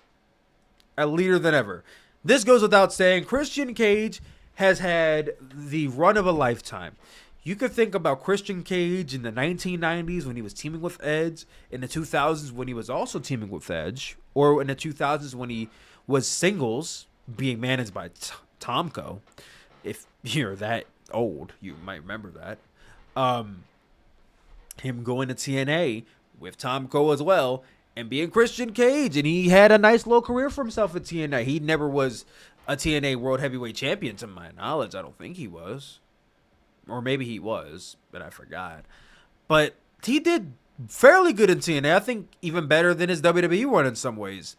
a leader than ever. This goes without saying. Christian Cage has had the run of a lifetime. You could think about Christian Cage in the 1990s when he was teaming with Edge, in the 2000s when he was also teaming with Edge, or in the 2000s when he was singles, being managed by Tomko. If you're that old, you might remember that. Him going to TNA with Tomko as well, and being Christian Cage, and he had a nice little career for himself at TNA. He never was a TNA World Heavyweight Champion, to my knowledge. I don't think he was. Or maybe he was, but I forgot. But he did fairly good in TNA. I think even better than his WWE run in some ways.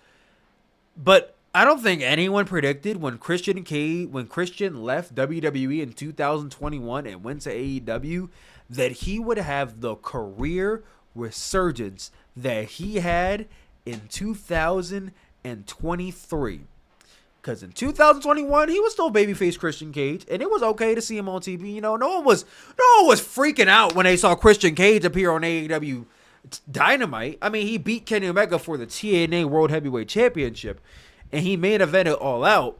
But I don't think anyone predicted when Christian left WWE in 2021 and went to AEW that he would have the career resurgence that he had in 2023. Because in 2021, he was still babyface Christian Cage, and it was okay to see him on TV. You know, no one was freaking out when they saw Christian Cage appear on AEW Dynamite. I mean, he beat Kenny Omega for the TNA World Heavyweight Championship, and he main evented All Out.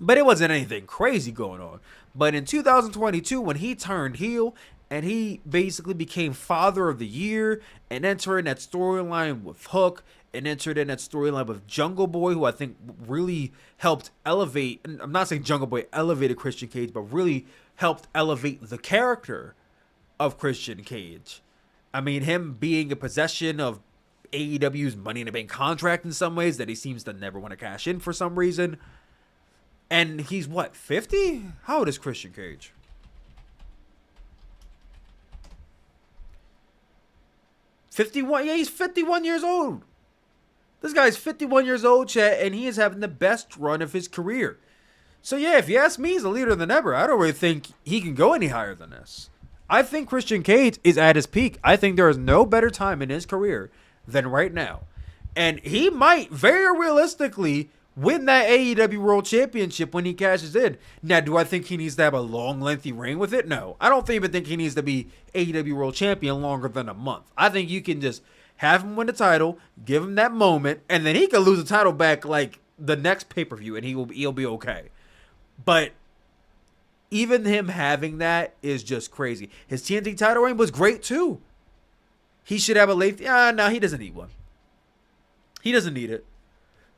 But it wasn't anything crazy going on. But in 2022, when he turned heel and he basically became Father of the Year and entered that storyline with Hook and entered in that storyline with Jungle Boy, who I think really helped elevate, and I'm not saying Jungle Boy elevated Christian Cage, but really helped elevate the character of Christian Cage. I mean, him being a possession of AEW's Money in the Bank contract in some ways that he seems to never want to cash in for some reason. And he's what, 50? How old is Christian Cage? $51? Yeah, he's 51 years old. This guy's 51 years old, chat, and he is having the best run of his career. So yeah, if you ask me, he's a leader than ever. I don't really think he can go any higher than this. I think Christian Cage is at his peak. I think there is no better time in his career than right now. And he might very realistically win that AEW World Championship when he cashes in. Now, do I think he needs to have a long, lengthy reign with it? No. I don't even think he needs to be AEW World Champion longer than a month. I think you can just have him win the title, give him that moment, and then he can lose the title back like the next pay-per-view, and he'll be okay. But even him having that is just crazy. His TNT title reign was great too. He should have a late. No, he doesn't need one. He doesn't need it.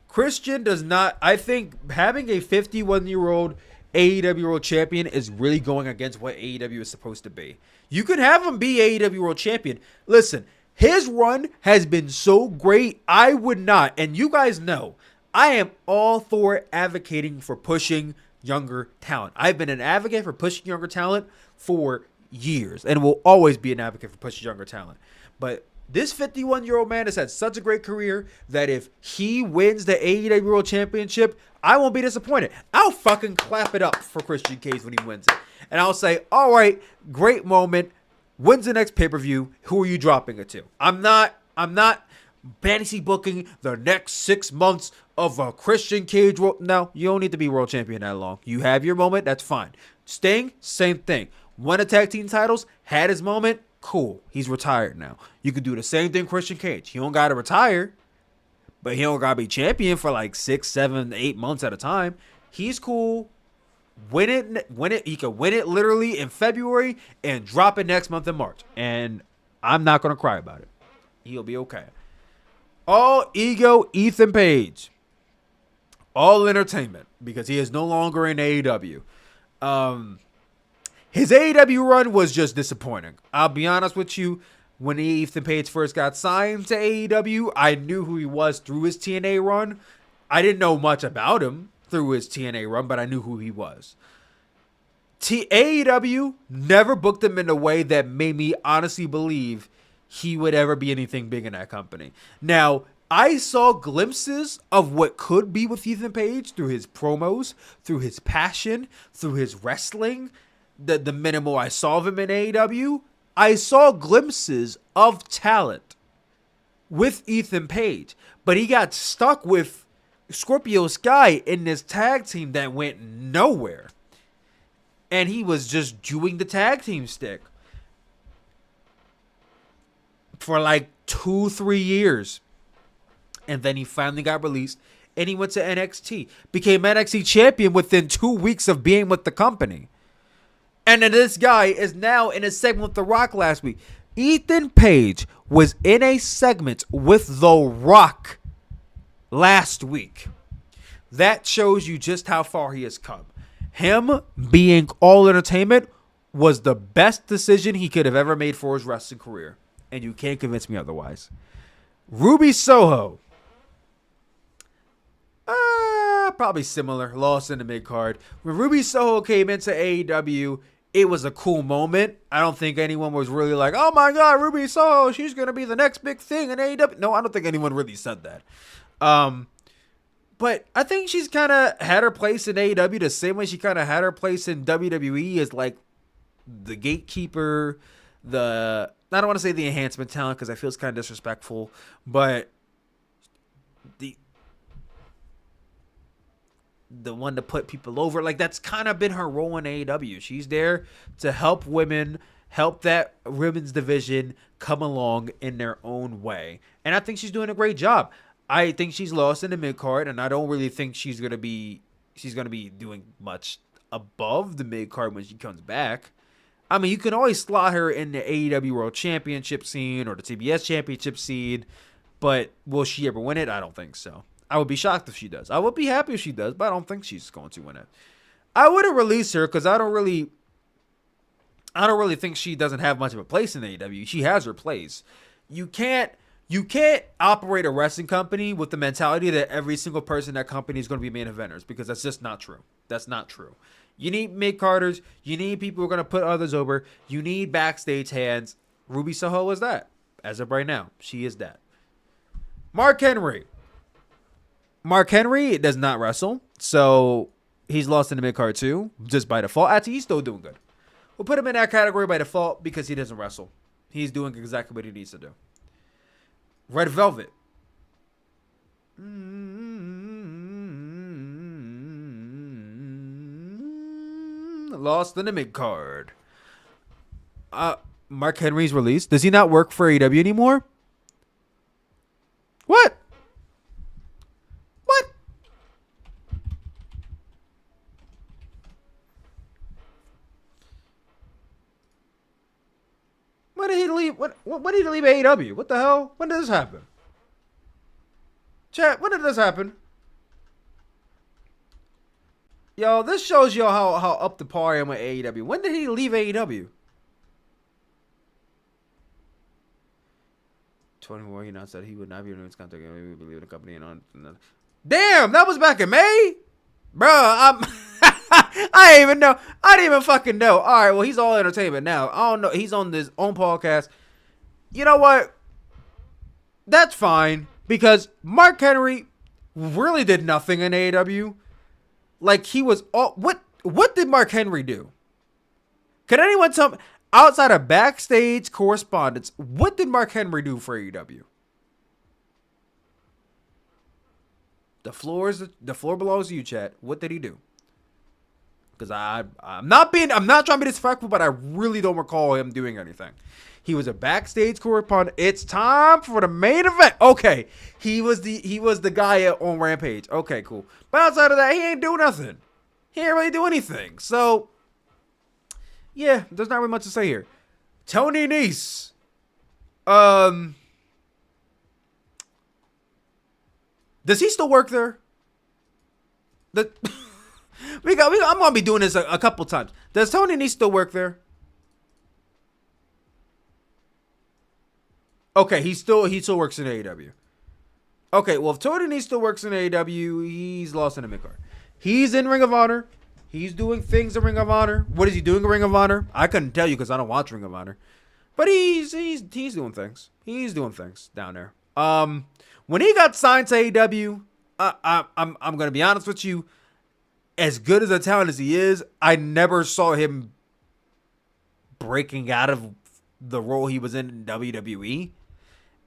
Christian does not. I think having a 51-year-old AEW World Champion is really going against what AEW is supposed to be. You could have him be AEW World Champion. Listen, his run has been so great, I would not. And you guys know, I am all for advocating for pushing younger talent. I've been an advocate for pushing younger talent for years and will always be an advocate for pushing younger talent. But this 51-year-old man has had such a great career that if he wins the AEW World Championship, I won't be disappointed. I'll fucking clap it up for Christian Cage when he wins it. And I'll say, all right, great moment. When's the next pay-per-view? Who are you dropping it to? I'm not fantasy booking the next 6 months of a Christian Cage world. No, you don't need to be world champion that long. You have your moment, that's fine. Sting, same thing. Won a tag team titles, had his moment, cool. He's retired now. You could do the same thing Christian Cage. He don't gotta retire, but he don't gotta be champion for like 6, 7, 8 months at a time. He's cool. Win it. He could win it literally in February and drop it next month in March. And I'm not gonna cry about it. He'll be okay. All ego Ethan Page. All entertainment because he is no longer in AEW. His AEW run was just disappointing. I'll be honest with you. When Ethan Page first got signed to AEW, I knew who he was through his TNA run. I didn't know much about him through his TNA run, but I knew who he was. AEW never booked him in a way that made me honestly believe he would ever be anything big in that company. Now, I saw glimpses of what could be with Ethan Page through his promos, through his passion, through his wrestling. The minimal I saw of him in AEW, I saw glimpses of talent with Ethan Page. But he got stuck with Scorpio Sky in this tag team that went nowhere. And he was just doing the tag team stick for like 2-3 years. And then he finally got released and he went to NXT. Became NXT champion within 2 weeks of being with the company. And then this guy is now in a segment with The Rock last week. Ethan Page was in a segment with The Rock last week. That shows you just how far he has come. Him being all entertainment was the best decision he could have ever made for his wrestling career. And you can't convince me otherwise. Ruby Soho. Probably similar. Lost in the mid card. When Ruby Soho came into AEW, it was a cool moment. I don't think anyone was really like, oh my God, Ruby Soho, she's going to be the next big thing in AEW. No, I don't think anyone really said that. But I think she's kind of had her place in AEW the same way she kind of had her place in WWE as like the gatekeeper, I don't want to say the enhancement talent because I feel it's kind of disrespectful, but the one to put people over. Like, that's kind of been her role in AEW. She's there to help women, help that women's division come along in their own way. And I think she's doing a great job. I think she's lost in the mid card, and I don't really think she's gonna be doing much above the mid card when she comes back. I mean, you can always slot her in the AEW World Championship scene or the TBS Championship scene, but will she ever win it? I don't think so. I would be shocked if she does. I would be happy if she does, but I don't think she's going to win it. I wouldn't release her because I don't really think she doesn't have much of a place in AEW. She has her place. You can't operate a wrestling company with the mentality that every single person in that company is going to be main eventers, because that's just not true. That's not true. You need mid-carders. You need people who are going to put others over. You need backstage hands. Ruby Soho is that. As of right now, she is that. Mark Henry does not wrestle, so he's lost in the mid-card too, just by default. Actually, he's still doing good. We'll put him in that category by default because he doesn't wrestle. He's doing exactly what he needs to do. Red Velvet. Lost in the mid-card. Mark Henry's released. Does he not work for AEW anymore? What? When did he leave? When did he leave AEW? What the hell? When did this happen? Chat, when did this happen? Yo, this shows you how up to par I am with AEW. When did he leave AEW? 24, he announced that he would not be renewing his contract. He would be leaving the company and on. Damn, that was back in May? Bro, I didn't even know. I didn't even fucking know. All right, well, he's all entertainment now. I don't know. He's on his own podcast. You know what? That's fine, because Mark Henry really did nothing in AEW. Like, he was all... What did Mark Henry do? Can anyone tell me, outside of backstage correspondence, what did Mark Henry do for AEW? The floor belongs to you, chat. What did he do? Because I'm not trying to be disrespectful, but I really don't recall him doing anything. He was a backstage correspondent. It's time for the main event. Okay, he was the guy on Rampage. Okay, cool. But outside of that, he ain't do nothing. He ain't really do anything. So, yeah, there's not really much to say here. Tony Nese. Does he still work there? I'm gonna be doing this a couple times. Does Tony Nese still work there? Okay, he still works in AEW. Okay, well, if Tony Nese still works in AEW, he's lost in the mid-card. He's in Ring of Honor. He's doing things in Ring of Honor. What is he doing in Ring of Honor? I couldn't tell you because I don't watch Ring of Honor. But he's doing things. He's doing things down there. When he got signed to AEW, I'm gonna be honest with you. As good as a talent as he is, I never saw him breaking out of the role he was in WWE.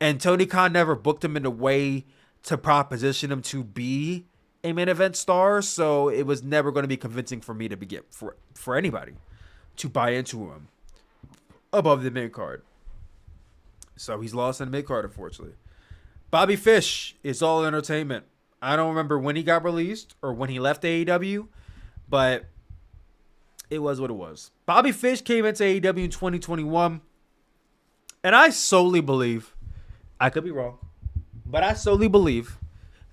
And Tony Khan never booked him in a way to proposition him to be a main event star. So it was never going to be convincing for me to for anybody to buy into him above the mid card. So he's lost in the mid card, unfortunately. Bobby Fish is all entertainment. I don't remember when he got released or when he left AEW, but it was what it was. Bobby Fish came into AEW in 2021, and I solely believe, I could be wrong, but I solely believe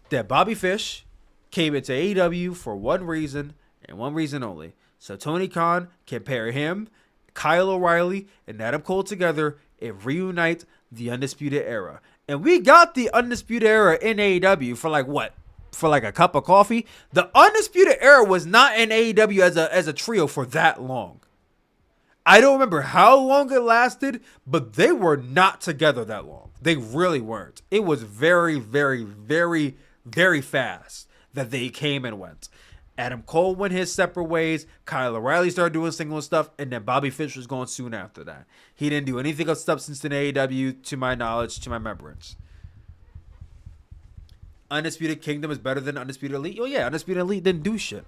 that Bobby Fish came into AEW for one reason and one reason only. So Tony Khan can pair him, Kyle O'Reilly, and Adam Cole together and reunite the Undisputed Era. And we got the Undisputed Era in AEW for like what? For like a cup of coffee. The Undisputed Era was not in AEW as a trio for that long. I don't remember how long it lasted, but they were not together that long. They really weren't. It was very, very, very, very fast that they came and went. Adam Cole went his separate ways. Kyle O'Reilly started doing single stuff, and then Bobby Fish was going soon after that. He didn't do anything of substance in AEW, to my knowledge, to my remembrance. Undisputed Kingdom is better than Undisputed Elite. Oh yeah, Undisputed Elite didn't do shit.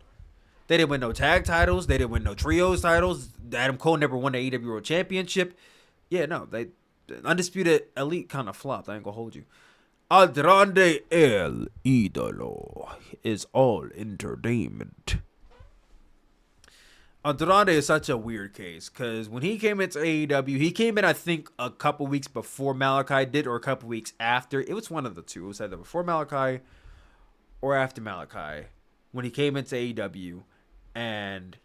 They didn't win no tag titles. They didn't win no trios titles. Adam Cole never won the AEW World Championship. Yeah, no, Undisputed Elite kind of flopped. I ain't gonna hold you. Andrade El Idolo is all entertainment. Andrade is such a weird case because when he came into AEW, he came in, I think, a couple weeks before Malachi did or a couple weeks after. It was one of the two. It was either before Malachi or after Malachi when he came into AEW, and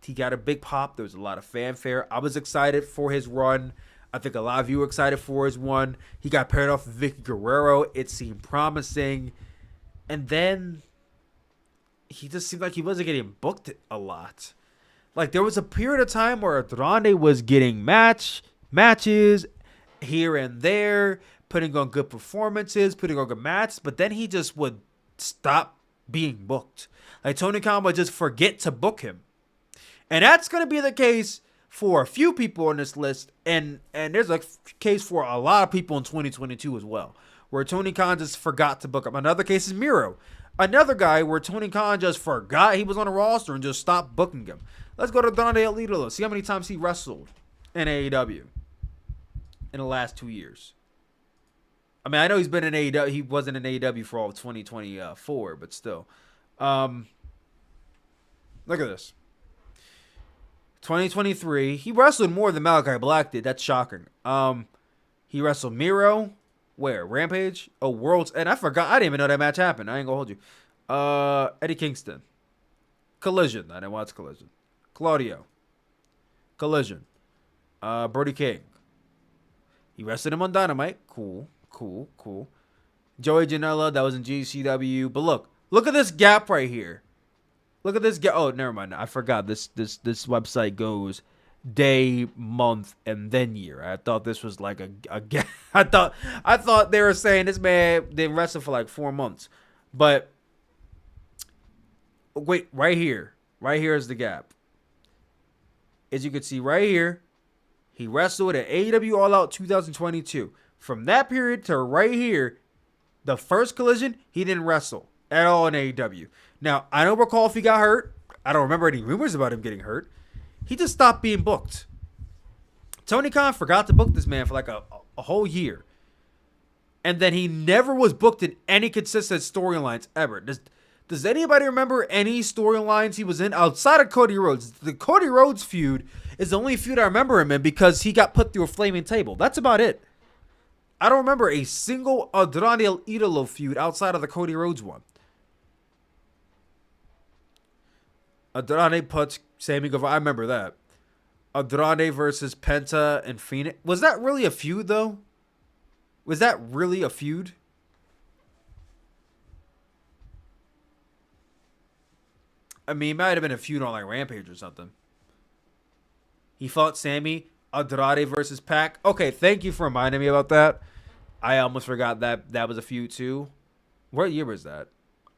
he got a big pop. There was a lot of fanfare. I was excited for his run. I think a lot of you were excited for his one. He got paired off with Vicky Guerrero. It seemed promising. And then he just seemed like he wasn't getting booked a lot. Like, there was a period of time where Andrade was getting matches here and there, putting on good performances, putting on good matches, but then he just would stop being booked. Like, Tony Khan would just forget to book him. And that's going to be the case for a few people on this list, and there's a case for a lot of people in 2022 as well, where Tony Khan just forgot to book him. Another case is Miro. Another guy where Tony Khan just forgot he was on a roster and just stopped booking him. Let's go to Andrade El Idolo. See how many times he wrestled in AEW in the last 2 years. I mean, I know he's been in AEW. He wasn't in AEW for all of 2024, but still. Look at this. 2023, he wrestled more than Malachi Black did. That's shocking. He wrestled Miro. Where? Rampage? Oh, Worlds. And I forgot. I didn't even know that match happened. I ain't gonna hold you. Eddie Kingston. Collision. I didn't watch Collision. Claudio. Collision. Brody King. He wrestled him on Dynamite. Cool. Joey Janela. That was in GCW. But look at this gap right here. Look at this gap. Oh, never mind. I forgot. This website goes day, month, and then year. I thought this was like a gap. I thought they were saying this man didn't wrestle for like 4 months. But wait, right here is the gap. As you can see right here, he wrestled at AEW All Out 2022. From that period to right here, the first Collision, he didn't wrestle at all in AEW. Now, I don't recall if he got hurt. I don't remember any rumors about him getting hurt. He just stopped being booked. Tony Khan forgot to book this man for like a whole year. And then he never was booked in any consistent storylines ever. Does anybody remember any storylines he was in outside of Cody Rhodes? The Cody Rhodes feud is the only feud I remember him in because he got put through a flaming table. That's about it. I don't remember a single Andrade El Idolo feud outside of the Cody Rhodes one. Andrade puts Sammy Guevara. I remember that. Andrade versus Penta and Phoenix. Was that really a feud, though? Was that really a feud? I mean, it might have been a feud on like Rampage or something. He fought Sammy. Andrade versus Pac. Okay, thank you for reminding me about that. I almost forgot that was a feud too. What year was that?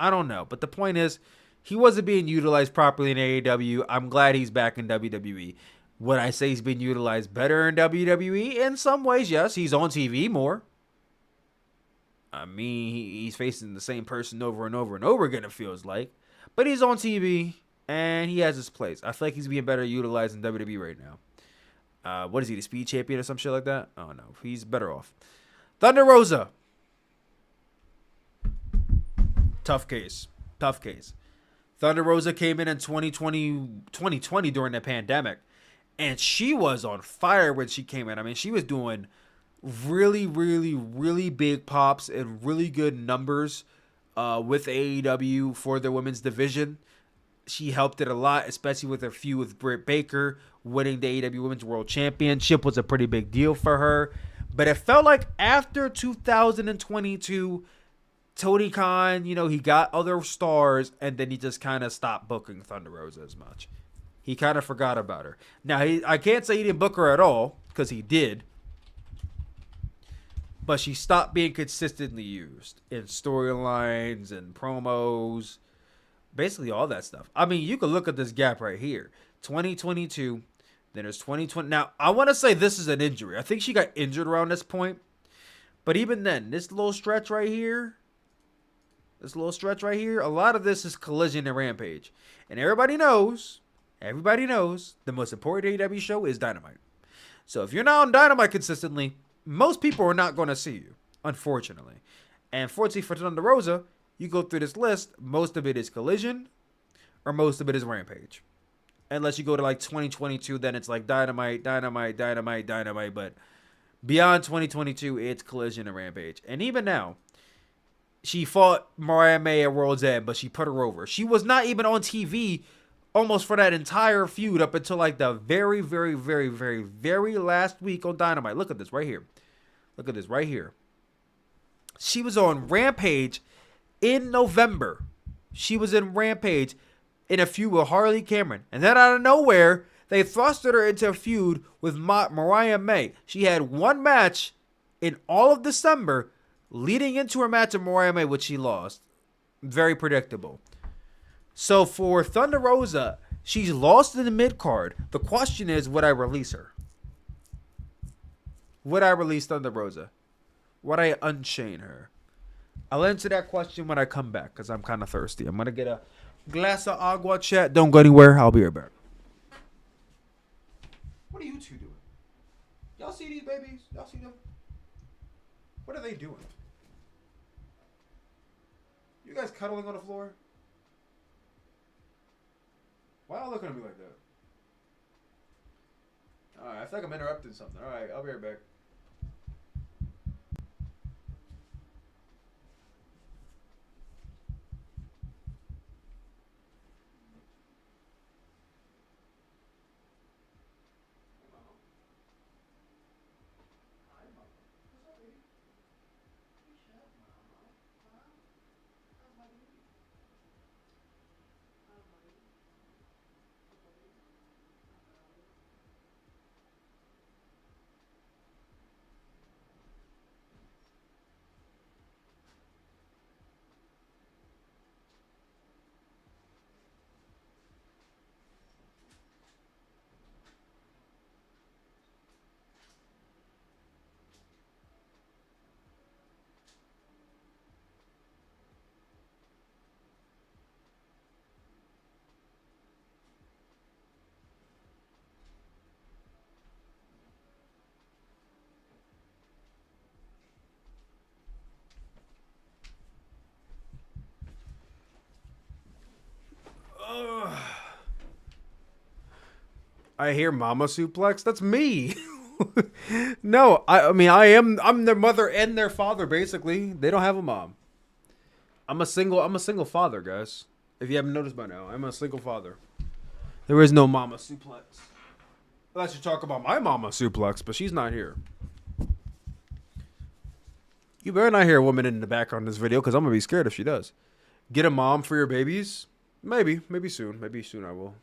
I don't know. But the point is, he wasn't being utilized properly in AEW. I'm glad he's back in WWE. Would I say he's been utilized better in WWE? In some ways, yes. He's on TV more. I mean, he's facing the same person over and over and over again, it feels like. But he's on TV, and he has his place. I feel like he's being better utilized in WWE right now. What is he, the Speed Champion or some shit like that? Oh, no. He's better off. Thunder Rosa. Tough case. Thunder Rosa came in 2020 during the pandemic, and she was on fire when she came in. I mean, she was doing really, really, really big pops and really good numbers with AEW for the women's division. She helped it a lot, especially with her feud with Britt Baker. Winning the AEW Women's World Championship was a pretty big deal for her. But it felt like after 2022, Tony Khan, he got other stars, and then he just kind of stopped booking Thunder Rosa as much. He kind of forgot about her. Now, I can't say he didn't book her at all, because he did. But she stopped being consistently used in storylines and promos. Basically all that stuff. I mean, you can look at this gap right here. 2022, then there's 2020. Now, I want to say this is an injury. I think she got injured around this point. But even then, this little stretch right here, a lot of this is Collision and Rampage. And everybody knows, the most important AEW show is Dynamite. So if you're not on Dynamite consistently, most people are not going to see you, unfortunately. And fortunately for Thunder Rosa, you go through this list, most of it is Collision or most of it is Rampage. Unless you go to like 2022, then it's like Dynamite. But beyond 2022, it's Collision and Rampage. And even now, she fought Mariah May at World's End, but she put her over. She was not even on TV almost for that entire feud up until like the very, very, very, very, very last week on Dynamite. Look at this right here. She was on Rampage in November. She was in Rampage in a feud with Harley Cameron. And then out of nowhere, they thrusted her into a feud with Mariah May. She had one match in all of December leading into her match with Mariah May, which she lost. Very predictable. So for Thunder Rosa, she's lost in the mid-card. The question is, would I release her? Would I release Thunder Rosa? Would I unchain her? I'll answer that question when I come back because I'm kind of thirsty. I'm going to get a glass of agua, chat. Don't go anywhere. I'll be right back. What are you two doing? Y'all see these babies? Y'all see them? What are they doing? You guys cuddling on the floor? Why are you looking at me like that? Alright, I feel like I'm interrupting something. Alright, I'll be right back. I hear Mama Sooplex. That's me. No, I'm their mother and their father, basically. They don't have a mom. I'm a single father, guys. If you haven't noticed by now, I'm a single father. There is no Mama Sooplex. Unless you talk about my Mama Sooplex, but she's not here. You better not hear a woman in the background of this video, because I'm going to be scared if she does. Get a mom for your babies? Maybe soon. Maybe soon I will.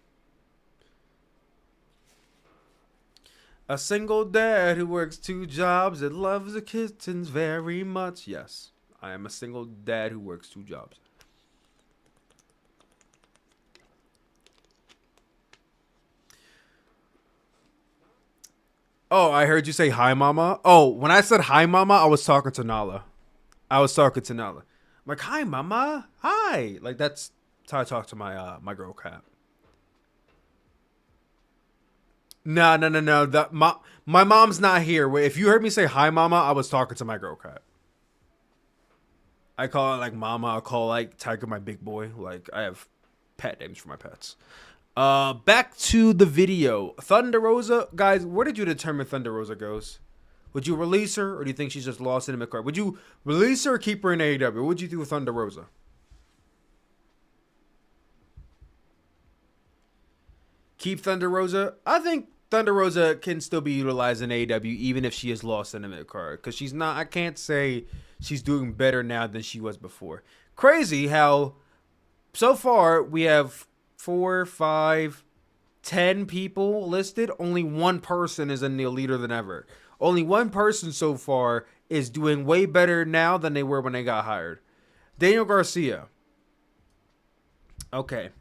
A single dad who works 2 jobs and loves the kittens very much. Yes, I am a single dad who works 2 jobs. Oh, I heard you say hi, mama. Oh, when I said hi, mama, I was talking to Nala. I'm like, hi, mama. Hi. Like, that's how I talk to my girl cat. No. My mom's not here. If you heard me say hi, mama, I was talking to my girl cat. I call it like mama. I call like Tiger my big boy. Like, I have pet names for my pets. Back to the video. Thunder Rosa, guys, where did you determine Thunder Rosa goes? Would you release her, or do you think she's just lost in the mid-card? Would you release her or keep her in AEW? What would you do with Thunder Rosa? Keep Thunder Rosa? I think Thunder Rosa can still be utilized in AEW even if she is lost in the mid card, because she's not. I can't say she's doing better now than she was before. Crazy how so far we have 4, 5, 10 people listed. Only one person is in the leader than ever. Only one person so far is doing way better now than they were when they got hired. Daniel Garcia. Okay.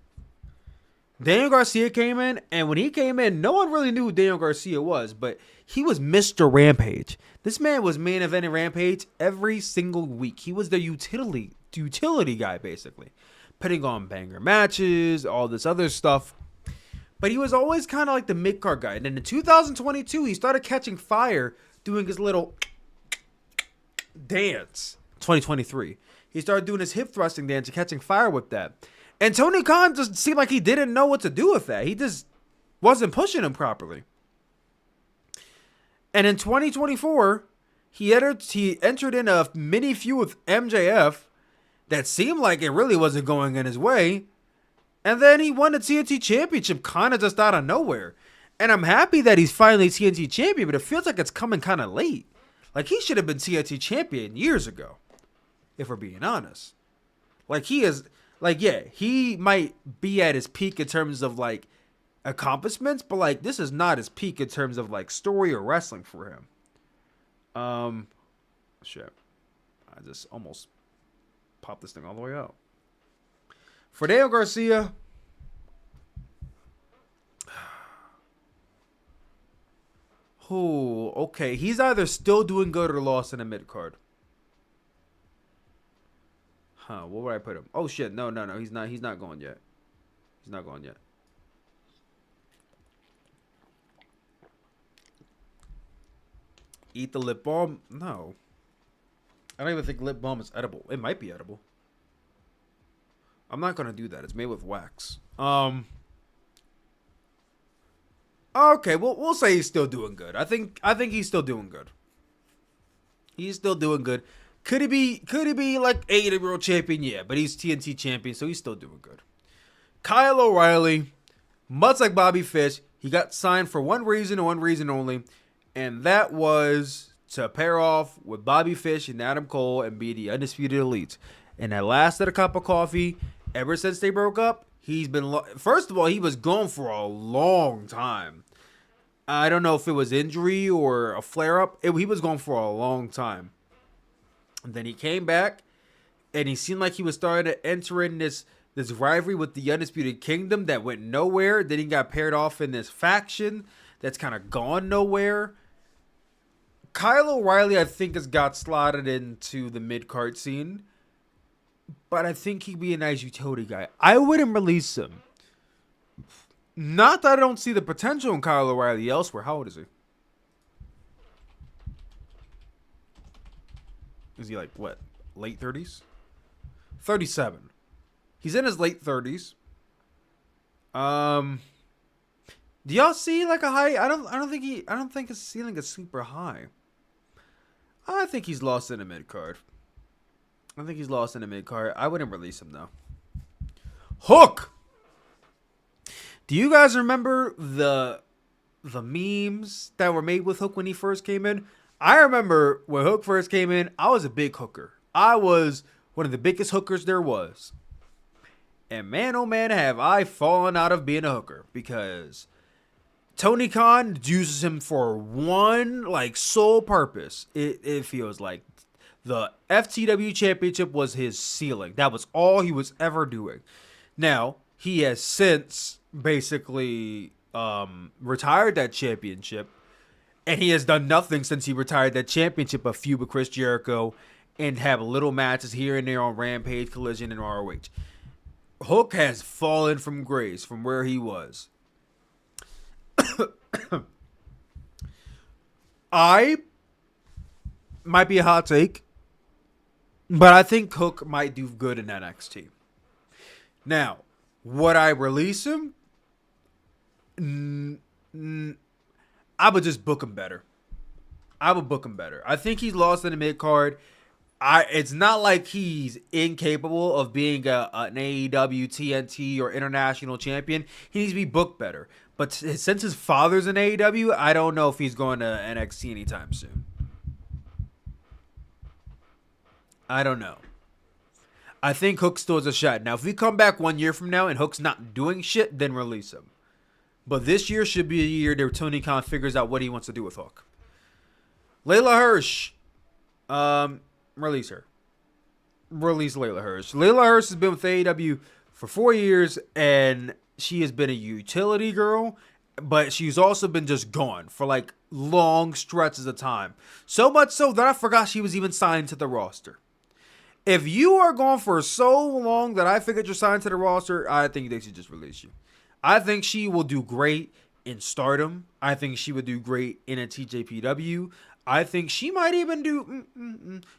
Daniel Garcia came in, and when he came in, no one really knew who Daniel Garcia was, but he was Mr. Rampage. This man was main eventing Rampage every single week. He was the utility guy, basically. Putting on banger matches, all this other stuff. But he was always kind of like the mid-card guy. And then in 2022, he started catching fire doing his little dance. 2023. He started doing his hip thrusting dance and catching fire with that. And Tony Khan just seemed like he didn't know what to do with that. He just wasn't pushing him properly. And in 2024, he entered in a mini feud with MJF that seemed like it really wasn't going in his way. And then he won the TNT Championship kind of just out of nowhere. And I'm happy that he's finally TNT Champion, but it feels like it's coming kind of late. Like, he should have been TNT Champion years ago, if we're being honest. Like, he is... Like, yeah, he might be at his peak in terms of, like, accomplishments, but, like, this is not his peak in terms of, like, story or wrestling for him. Shit. I just almost popped this thing all the way out. For Daniel Garcia, okay, he's either still doing good or lost in the mid-card. What would I put him? Oh shit, no, he's not going yet. He's not going yet. Eat the lip balm? No. I don't even think lip balm is edible. It might be edible. I'm not gonna do that. It's made with wax. Okay, we'll say he's still doing good. I think he's still doing good. He's still doing good. Could he be like AEW World Champion? Yeah, but he's TNT Champion, so he's still doing good. Kyle O'Reilly, much like Bobby Fish, he got signed for one reason and one reason only, and that was to pair off with Bobby Fish and Adam Cole and be the Undisputed Elite. And that lasted a cup of coffee. Ever since they broke up, he's been... First of all, he was gone for a long time. I don't know if it was injury or a flare-up. He was gone for a long time. And then he came back, and he seemed like he was starting to enter in this rivalry with the Undisputed Kingdom that went nowhere. Then he got paired off in this faction that's kind of gone nowhere. Kyle O'Reilly, I think, has got slotted into the mid-card scene. But I think he'd be a nice utility guy. I wouldn't release him. Not that I don't see the potential in Kyle O'Reilly elsewhere. How old is he? Is he like, what, late 30s? 37. He's in his late 30s. Do y'all see like a high? I don't think his ceiling is super high. I think he's lost in the mid card. I wouldn't release him though. Hook. Do you guys remember the memes that were made with Hook when he first came in? I remember when Hook first came in, I was a big hooker. I was one of the biggest hookers there was. And man, oh man, have I fallen out of being a hooker, because Tony Khan uses him for one like sole purpose. It feels like the FTW championship was his ceiling. That was all he was ever doing. Now, he has since basically retired that championship. And he has done nothing since he retired that championship, a feud with Chris Jericho and have little matches here and there on Rampage, Collision, and ROH. Hook has fallen from grace from where he was. I might be a hot take, but I think Hook might do good in NXT. Now, would I release him? I would just book him better. I think he's lost in the mid card. It's not like he's incapable of being an AEW, TNT, or international champion. He needs to be booked better. But since his father's in AEW, I don't know if he's going to NXT anytime soon. I don't know. I think Hook still has a shot. Now, if we come back 1 year from now and Hook's not doing shit, then release him. But this year should be a year that Tony Khan figures out what he wants to do with Hook. Layla Hirsch. Release her. Release Layla Hirsch. Layla Hirsch has been with AEW for 4 years, and she has been a utility girl, but she's also been just gone for like long stretches of time. So much so that I forgot she was even signed to the roster. If you are gone for so long that I figured you're signed to the roster, I think they should just release you. I think she will do great in Stardom. I think she would do great in a TJPW. I think she might even do...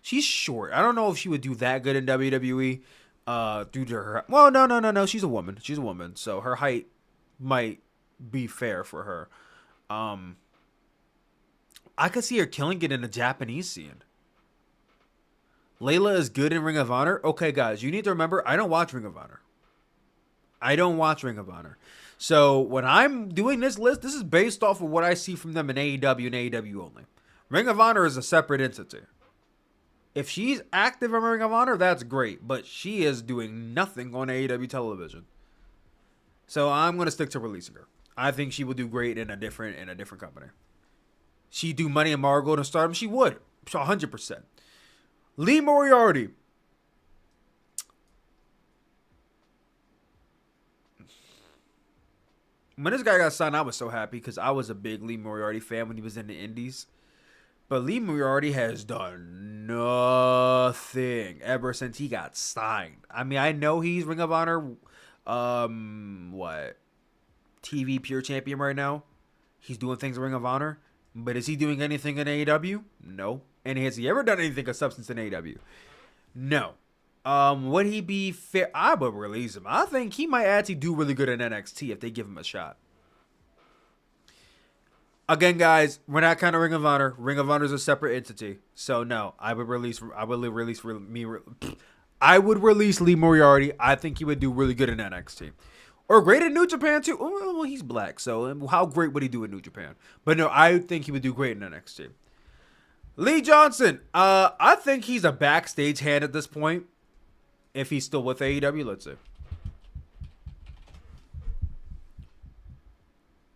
She's short. I don't know if she would do that good in WWE due to her... Well, no. She's a woman. She's a woman. So her height might be fair for her. I could see her killing it in the Japanese scene. Layla is good in Ring of Honor. Okay, guys, you need to remember, I don't watch Ring of Honor. So when I'm doing this list, this is based off of what I see from them in AEW and AEW only. Ring of Honor is a separate entity. If she's active in Ring of Honor, that's great. But she is doing nothing on AEW television. So I'm going to stick to releasing her. I think she will do great in a different company. She'd do Money and Margot to Stardom. She would. 100%. Lee Moriarty. When this guy got signed, I was so happy because I was a big Lee Moriarty fan when he was in the Indies. But Lee Moriarty has done nothing ever since he got signed. I mean, I know he's Ring of Honor, TV Pure Champion right now. He's doing things in Ring of Honor. But is he doing anything in AEW? No. And has he ever done anything of substance in AEW? No. Would he be fair? I would release him. I think he might actually do really good in NXT if they give him a shot. Again, guys, we're not kind of Ring of Honor. Ring of Honor is a separate entity. So no, I would release Lee Moriarty. I think he would do really good in NXT. Or great in New Japan too. Well, he's black, so how great would he do in New Japan? But no, I think he would do great in NXT. Lee Johnson. I think he's a backstage hand at this point. If he's still with AEW, let's see.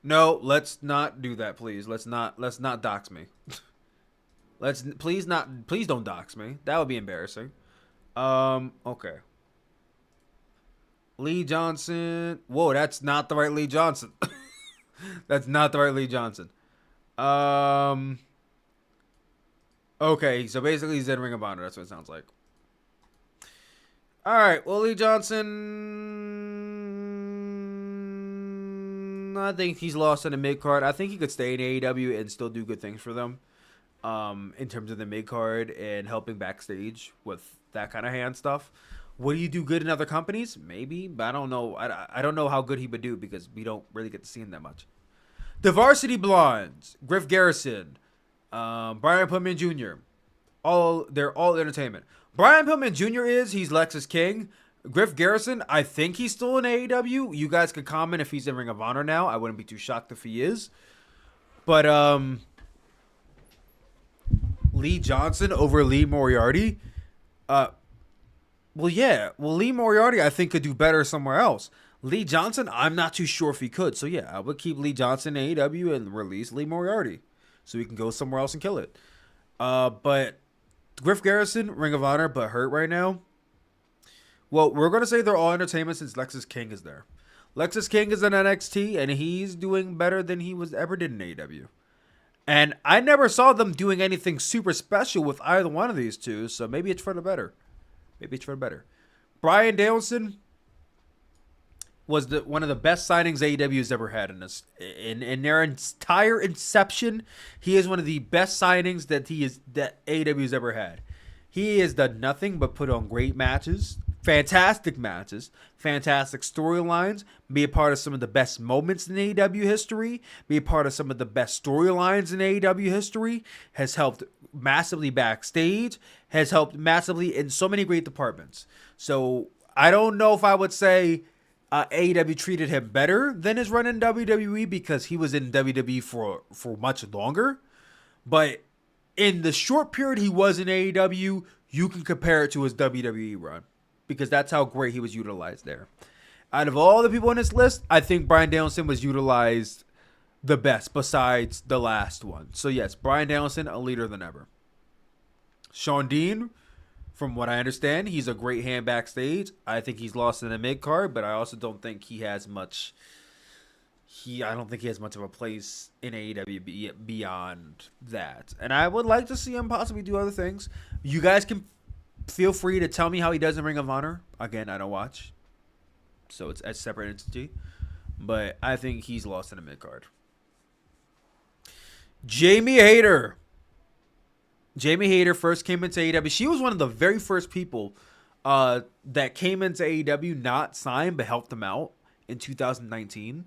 No, let's not do that, please. Let's not dox me. Please don't dox me. That would be embarrassing. Okay. Lee Johnson. Whoa, that's not the right Lee Johnson. That's not the right Lee Johnson. Okay, so basically he's in Ring of Honor. That's what it sounds like. All right, well, Lee Johnson, I think he's lost in the mid-card. I think he could stay in AEW and still do good things for them in terms of the mid-card and helping backstage with that kind of hand stuff. Would he do good in other companies? Maybe, but I don't know. I don't know how good he would do because we don't really get to see him that much. The Varsity Blondes, Griff Garrison, Brian Pillman Jr., they're all entertainment. Brian Pillman Jr. he's Lexus King. Griff Garrison, I think he's still in AEW. You guys could comment if he's in Ring of Honor now. I wouldn't be too shocked if he is. But Lee Johnson over Lee Moriarty. Well, Lee Moriarty I think could do better somewhere else. Lee Johnson, I'm not too sure if he could. So yeah, I would keep Lee Johnson in AEW and release Lee Moriarty so he can go somewhere else and kill it. But Griff Garrison, Ring of Honor, but hurt right now. Well, we're going to say they're all entertainment since Lexus King is there. Lexus King is in NXT, and he's doing better than he ever did in AEW. And I never saw them doing anything super special with either one of these two, so maybe it's for the better. Brian Danielson was one of the best signings AEW has ever had in their entire inception. He is one of the best signings that AEW has ever had. He has done nothing but put on great matches. fantastic matches, fantastic storylines, be a part of some of the best moments in AEW history, be a part of some of the best storylines in AEW history, has helped massively backstage, has helped massively in so many great departments. So I don't know if I would say AEW treated him better than his run in WWE because he was in WWE for much longer. But in the short period he was in AEW, you can compare it to his WWE run because that's how great he was utilized there. Out of all the people on this list, I think Bryan Danielson was utilized the best besides the last one. So yes, Bryan Danielson, a leader than ever. Shawn Dean, from what I understand, he's a great hand backstage. I think he's lost in the mid card, but I also don't think he has much. I don't think he has much of a place in AEW beyond that. And I would like to see him possibly do other things. You guys can feel free to tell me how he does in Ring of Honor. Again, I don't watch, so it's a separate entity. But I think he's lost in the mid card. Jamie Hayter. Jamie Hayter first came into AEW. She was one of the very first people that came into AEW, not signed, but helped them out in 2019.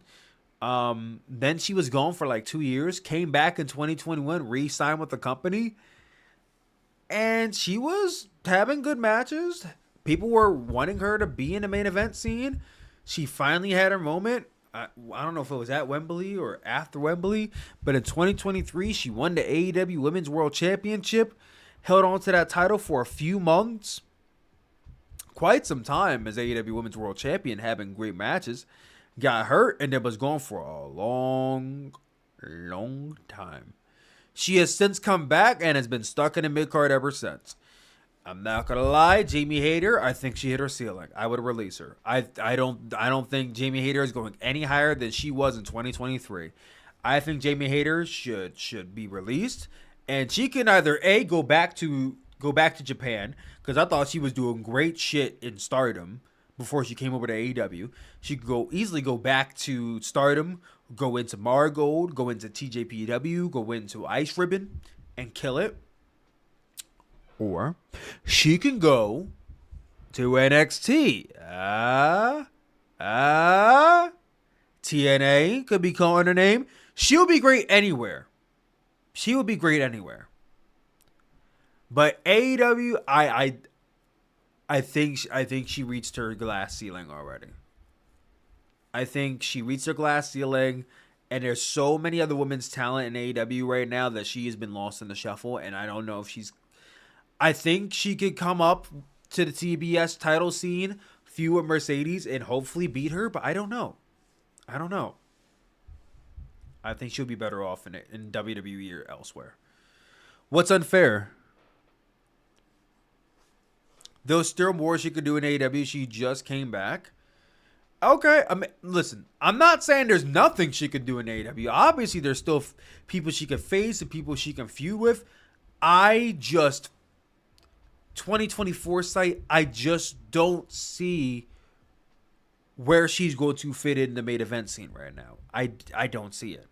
Then she was gone for like 2 years, came back in 2021, re-signed with the company, and she was having good matches. People were wanting her to be in the main event scene. She finally had her moment. I don't know if it was at Wembley or after Wembley, but in 2023, she won the AEW Women's World Championship, held on to that title for a few months, quite some time as AEW Women's World Champion, having great matches, got hurt, and then was gone for a long time. She has since come back and has been stuck in the mid-card ever since. I'm not gonna lie, Jamie Hayter, I think she hit her ceiling. I would release her. I don't think Jamie Hayter is going any higher than she was in 2023. I think Jamie Hayter should be released, and she can either go back to Japan, because I thought she was doing great shit in Stardom before she came over to AEW. She could easily go back to Stardom, go into Marigold, go into TJPW, go into Ice Ribbon, and kill it. Or she can go to NXT. TNA could be calling her name. She'll be great anywhere. She will be great anywhere. But AEW, I think she reached her glass ceiling already. I think she reached her glass ceiling, and there's so many other women's talent in AEW right now that she has been lost in the shuffle, and I don't know if she's... I think she could come up to the TBS title scene, feud with Mercedes, and hopefully beat her, but I don't know. I think she'll be better off in WWE or elsewhere. What's unfair? There's still more she could do in AEW. She just came back. Okay, I mean, listen, I'm not saying there's nothing she could do in AEW. Obviously, there's still people she can face and people she can feud with. 2024 site, I just don't see where she's going to fit in the main event scene right now. I don't see it.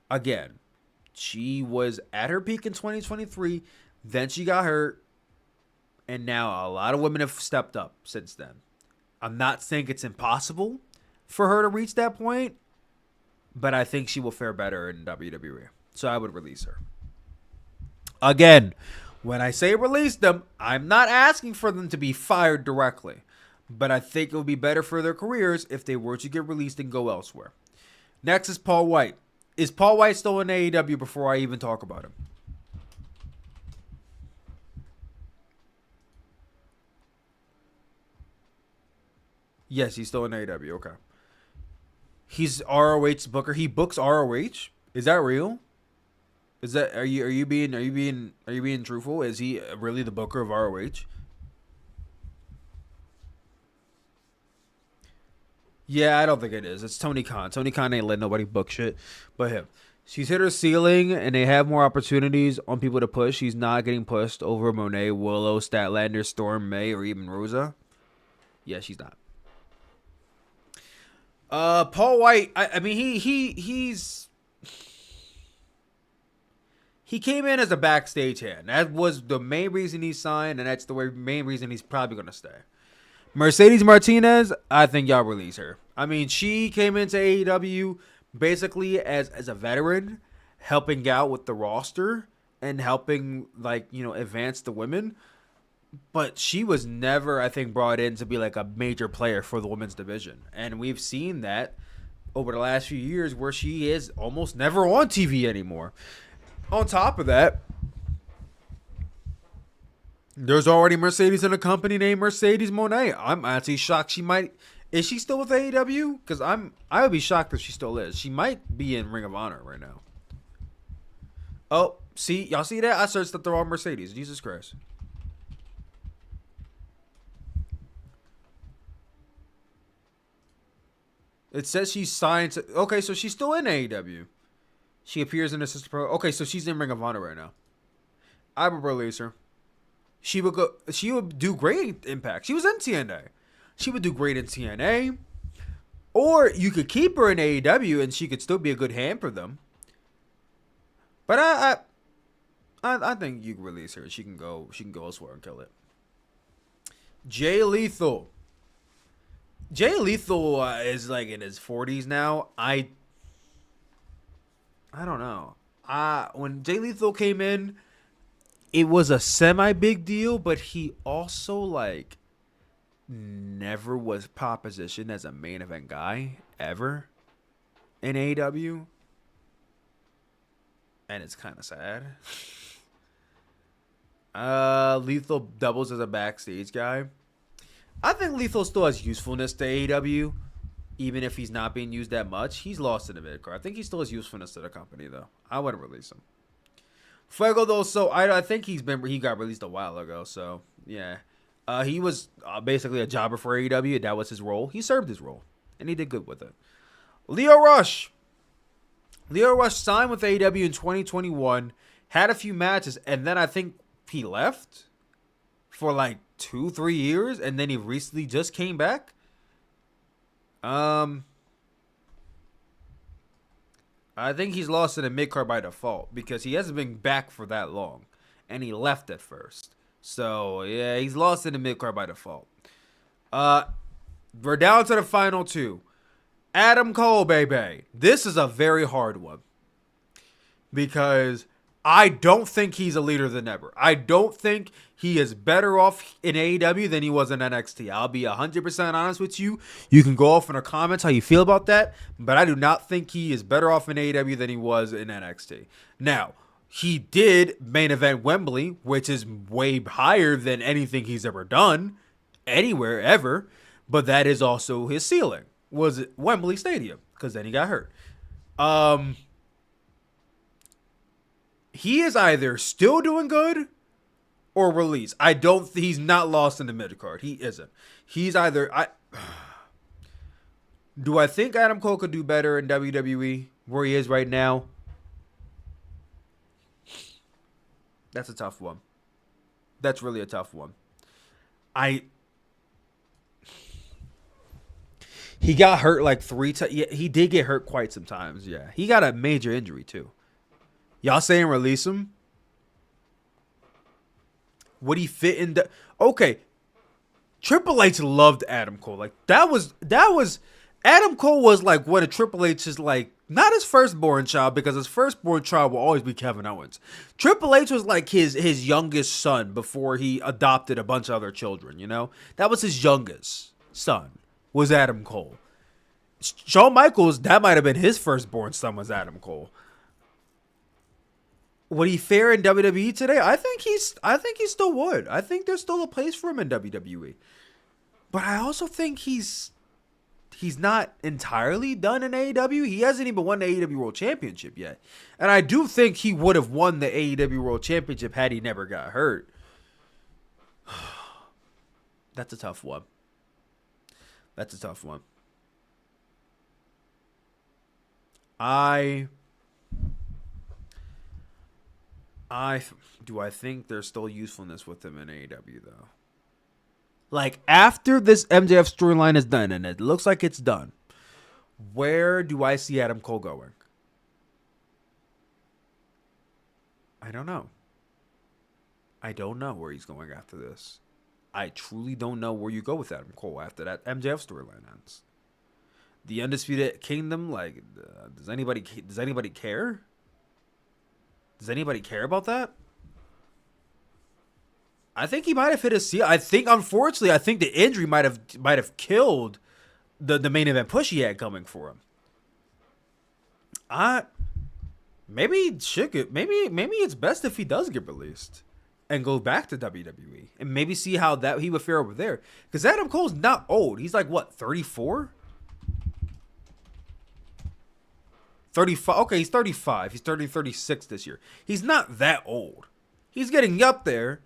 Again, she was at her peak in 2023, then she got hurt, and now a lot of women have stepped up since then. I'm not saying it's impossible for her to reach that point, but I think she will fare better in WWE. So I would release her. Again, when I say release them, I'm not asking for them to be fired directly, but I think it would be better for their careers if they were to get released and go elsewhere. Next is Paul White. Is Paul White still in AEW before I even talk about him? Yes, he's still in AEW. Okay. He's ROH's booker. He books ROH. Is that real? Is that are you being truthful? Is he really the booker of ROH? Yeah, I don't think it is. It's Tony Khan. Tony Khan ain't let nobody book shit but him. She's hit her ceiling, and they have more opportunities on people to push. She's not getting pushed over Monet, Willow, Statlander, Storm, May, or even Rosa. Yeah, she's not. Paul White. I mean, he came in as a backstage hand. That was the main reason he signed, and that's the main reason he's probably going to stay. Mercedes Martinez, I think y'all release her. I mean, she came into AEW basically as a veteran, helping out with the roster and helping advance the women. But she was never, I think, brought in to be like a major player for the women's division. And we've seen that over the last few years where she is almost never on TV anymore. On top of that, there's already Mercedes in a company named Mercedes Monet. I'm actually shocked she might. Is she still with AEW? Because I would be shocked if she still is. She might be in Ring of Honor right now. Oh, see, y'all see that? I searched up the wrong Mercedes. Jesus Christ. It says she's signed to. Okay, so she's still in AEW. She appears in Assistant Pro. Okay, so she's in Ring of Honor right now. I would release her. She would go. She would do great in Impact. She was in TNA. She would do great in TNA. Or you could keep her in AEW and she could still be a good hand for them. But I think you can release her. She can go. She can go elsewhere and kill it. Jay Lethal. Jay Lethal is like in his 40s now. I don't know. When Jay Lethal came in, it was a semi big deal, but he also like never was propositioned as a main event guy ever in AEW. And it's kind of sad. Lethal doubles as a backstage guy. I think Lethal still has usefulness to AEW, even if he's not being used that much. He's lost in the mid-card. I think he still has usefulness to the company, though. I wouldn't release him. Fuego, though, so I think he got released a while ago, so yeah. He was basically a jobber for AEW. That was his role. He served his role, and he did good with it. Lio Rush. Lio Rush signed with AEW in 2021, had a few matches, and then I think he left for like 2-3 years, and then he recently just came back. I think he's lost in the mid-card by default because he hasn't been back for that long, and he left at first. So yeah, he's lost in the mid-card by default. We're down to the final two. Adam Cole, baby. This is a very hard one because I don't think he's a leader than ever. I don't think he is better off in AEW than he was in NXT. I'll be 100% honest with you. You can go off in the comments how you feel about that, but I do not think he is better off in AEW than he was in NXT. Now, he did main event Wembley, which is way higher than anything he's ever done anywhere ever, but that is also his ceiling. Was it Wembley Stadium? Because then he got hurt. He is either still doing good or released. He's not lost in the mid card. He isn't. He's either do I think Adam Cole could do better in WWE where he is right now? That's a tough one. That's really a tough one. He got hurt like 3 times. Yeah, he did get hurt quite some times. Yeah. He got a major injury too. Y'all saying release him? Would he fit in the... Okay. Triple H loved Adam Cole. Like, that was... Adam Cole was like one of Triple H's like... Not his firstborn child, because his firstborn child will always be Kevin Owens. Triple H was like his youngest son before he adopted a bunch of other children, you know? That was his youngest son, was Adam Cole. Shawn Michaels, that might have been his firstborn son, was Adam Cole. Would he fare in WWE today? I think he still would. I think there's still a place for him in WWE. But I also think he's not entirely done in AEW. He hasn't even won the AEW World Championship yet. And I do think he would have won the AEW World Championship had he never got hurt. That's a tough one. That's a tough one. Do I think there's still usefulness with him in AEW though? Like after this MJF storyline is done, and it looks like it's done, where do I see Adam Cole going? I don't know. I don't know where he's going after this. I truly don't know where you go with Adam Cole after that MJF storyline ends. The Undisputed Kingdom, like, does anybody care? Does anybody care about that? I think he might have hit his ceiling. Unfortunately, the injury might have killed the main event push he had coming for him. Maybe it's best if he does get released and go back to WWE and maybe see how that he would fare over there. Because Adam Cole's not old. He's like what, 34? 35. Okay, he's 35. He's turning 36 this year. He's not that old. He's getting up there.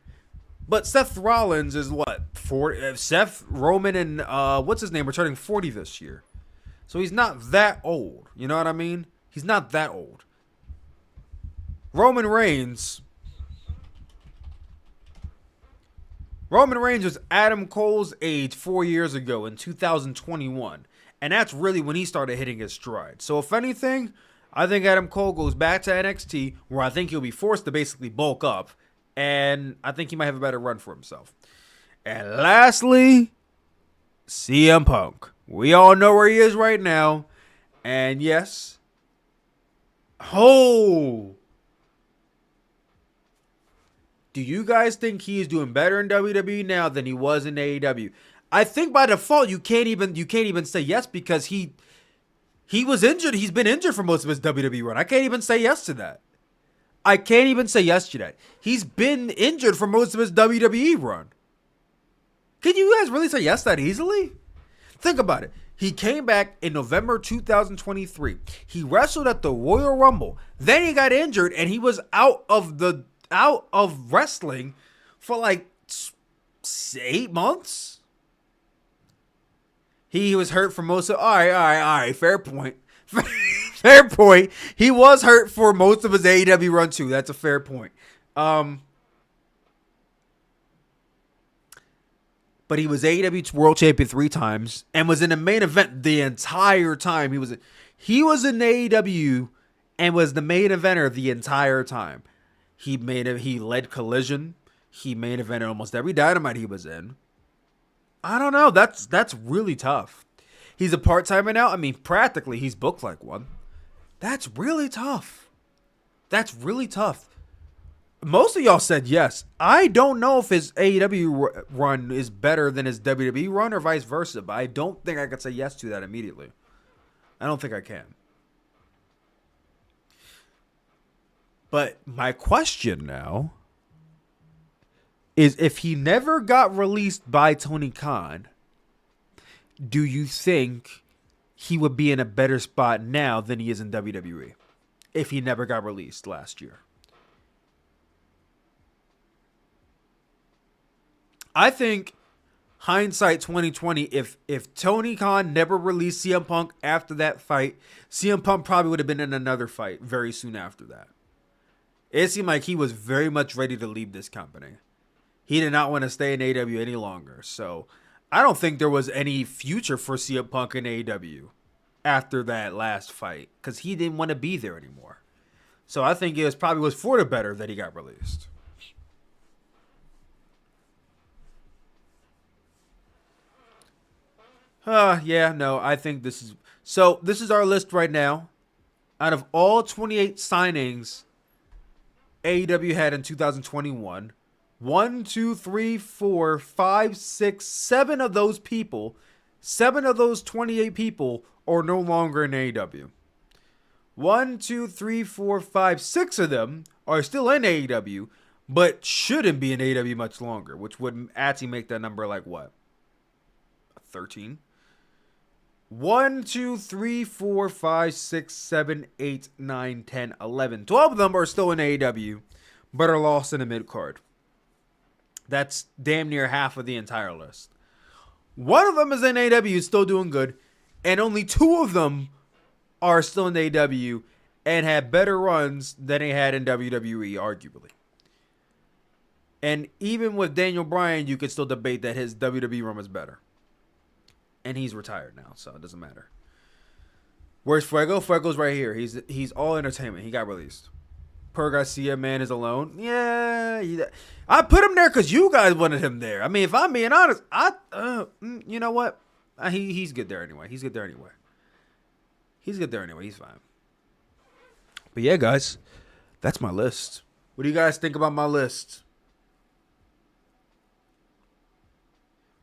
But Seth Rollins is what? 40? Seth, Roman, and what's his name are turning 40 this year. So he's not that old. You know what I mean? He's not that old. Roman Reigns was Adam Cole's age 4 years ago in 2021. And that's really when he started hitting his stride. So if anything, I think Adam Cole goes back to NXT, where I think he'll be forced to basically bulk up. And I think he might have a better run for himself. And lastly, CM Punk. We all know where he is right now. And yes. Do you guys think he is doing better in WWE now than he was in AEW? I think by default you can't even say yes, because he was injured. He's been injured for most of his WWE run. I can't even say yes to that. He's been injured for most of his WWE run. Can you guys really say yes that easily? Think about it. He came back in November 2023. He wrestled at the Royal Rumble. Then he got injured and he was out of wrestling for like 8 months. He was hurt for most of... All right. Fair point. Fair point. He was hurt for most of his AEW run too. That's a fair point. But he was AEW World Champion 3 times and was in the main event the entire time. He was in AEW and was the main eventer the entire time. He led Collision. He main evented almost every Dynamite he was in. I don't know. That's really tough. He's a part-timer now. I mean, practically he's booked like one. That's really tough. Most of y'all said yes. I don't know if his AEW run is better than his WWE run or vice versa, but I don't think I could say yes to that immediately. I don't think I can. But my question now is, if he never got released by Tony Khan, do you think he would be in a better spot now than he is in WWE if he never got released last year? I think hindsight 2020, if Tony Khan never released CM Punk after that fight, CM Punk probably would have been in another fight very soon after that. It seemed like he was very much ready to leave this company. He did not want to stay in AEW any longer. So I don't think there was any future for CM Punk in AEW after that last fight, because he didn't want to be there anymore. So I think it was for the better that he got released. I think this is our list right now. Out of all 28 signings AEW had in 2021, 1, 2, 3, 4, 5, 6, 7 of those people, 7 of those 28 people are no longer in AEW. 1, 2, 3, 4, 5, 6 of them are still in AEW, but shouldn't be in AEW much longer, which would actually make that number like what? 13? 1, 2, 3, 4, 5, 6, 7, 8, 9, 10, 11. 12 of them are still in AEW, but are lost in the mid-card. That's damn near half of the entire list. One of them is in AEW, still doing good, and only 2 of them are still in AEW and had better runs than they had in WWE, arguably. And even with Daniel Bryan, you could still debate that his WWE run was better. And he's retired now, so it doesn't matter. Where's Fuego? Fuego's right here. He's all entertainment. He got released. Per Garcia man is alone. Yeah, I put him there because you guys wanted him there. I mean, if I'm being honest, you know what? He's good there anyway. He's good there anyway. He's good there anyway. He's fine. But yeah, guys, that's my list. What do you guys think about my list?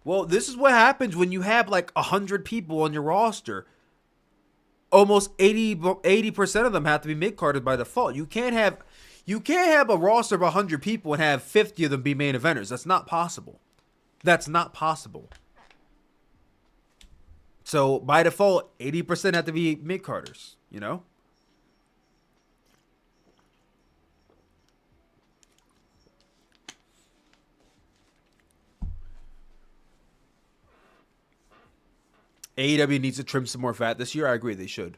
Well, this is what happens when you have like 100 people on your roster. Almost 80% of them have to be mid-carders by default. You can't have a roster of 100 people and have 50 of them be main eventers. That's not possible. That's not possible. So by default, 80% have to be mid-carders, you know? AEW needs to trim some more fat this year. I agree they should.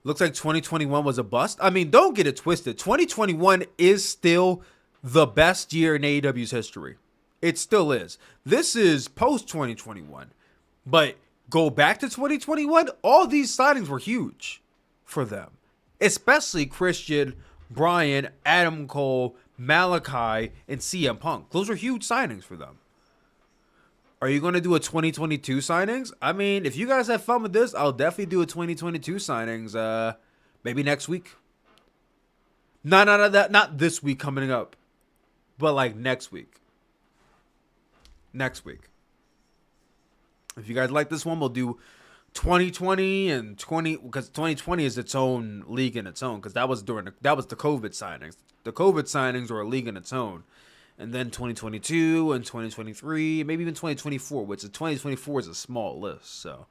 Looks like 2021 was a bust. I mean, don't get it twisted. 2021 is still the best year in AEW's history. It still is. This is post 2021. But go back to 2021, all these signings were huge for them. Especially Christian, Bryan, Adam Cole, Malachi, and CM Punk. Those are huge signings for them. Are you going to do a 2022 signings? I mean, if you guys have fun with this, I'll definitely do a 2022 signings maybe next week. Not this week coming up, but like next week. Next week. If you guys like this one, we'll do 2020 and 20 because 2020 is its own league in its own because that was the COVID signings. The COVID signings were a league in its own. And then 2022 and 2023, maybe even 2024, which 2024 is a small list. So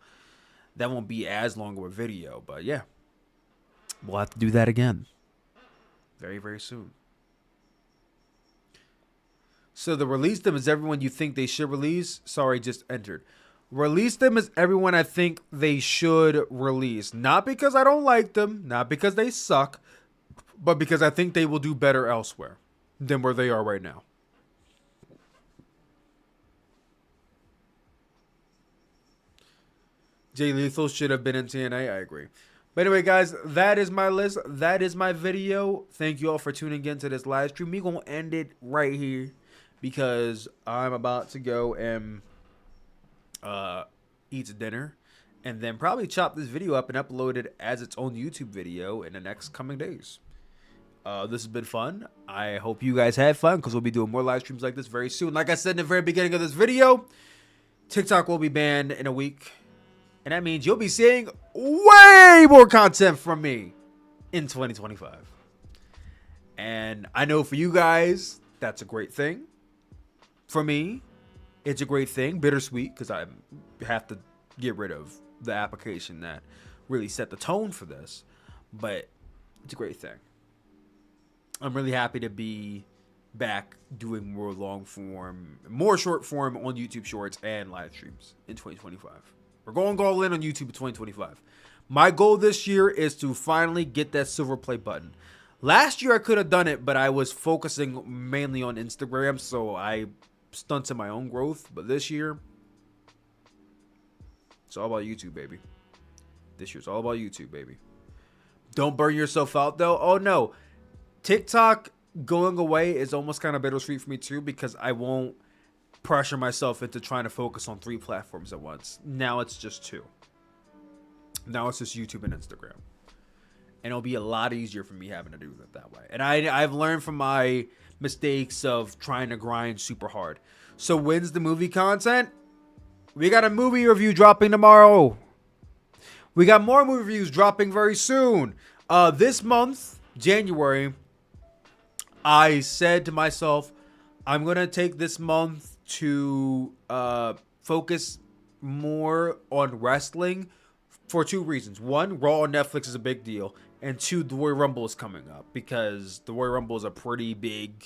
that won't be as long of a video. But yeah, we'll have to do that again very, very soon. So the release them is everyone you think they should release. Sorry, just entered. Release them is everyone I think they should release. Not because I don't like them, not because they suck, but because I think they will do better elsewhere than where they are right now. Jay Lethal should have been in TNA. I agree. But anyway, guys, that is my list. That is my video. Thank you all for tuning in to this live stream. We're going to end it right here because I'm about to go and eat dinner and then probably chop this video up and upload it as its own YouTube video in the next coming days. This has been fun. I hope you guys had fun because we'll be doing more live streams like this very soon. Like I said in the very beginning of this video, TikTok will be banned in a week. And that means you'll be seeing way more content from me in 2025. And I know for you guys, that's a great thing. For me, it's a great thing. Bittersweet, because I have to get rid of the application that really set the tone for this. But it's a great thing. I'm really happy to be back doing more long form, more short form on YouTube Shorts and live streams in 2025. We're going all in on YouTube in 2025. My goal this year is to finally get that silver play button. Last year I could have done it, but I was focusing mainly on Instagram, so I stunted my own growth. But this year, it's all about YouTube, baby. This year's all about YouTube, baby. Don't burn yourself out, though. Oh, no. TikTok going away is almost kind of bittersweet for me, too, because I won't pressure myself into trying to focus on 3 platforms at once. Now it's just 2. Now it's just YouTube and Instagram. And it'll be a lot easier for me having to do that way. And I've learned from my mistakes of trying to grind super hard. So when's the movie content? We got a movie review dropping tomorrow. We got more movie reviews dropping very soon. This month, January, I said to myself, I'm going to take this month to focus more on wrestling for 2 reasons. 1, Raw on Netflix is a big deal. And 2, the Royal Rumble is coming up because the Royal Rumble is a pretty big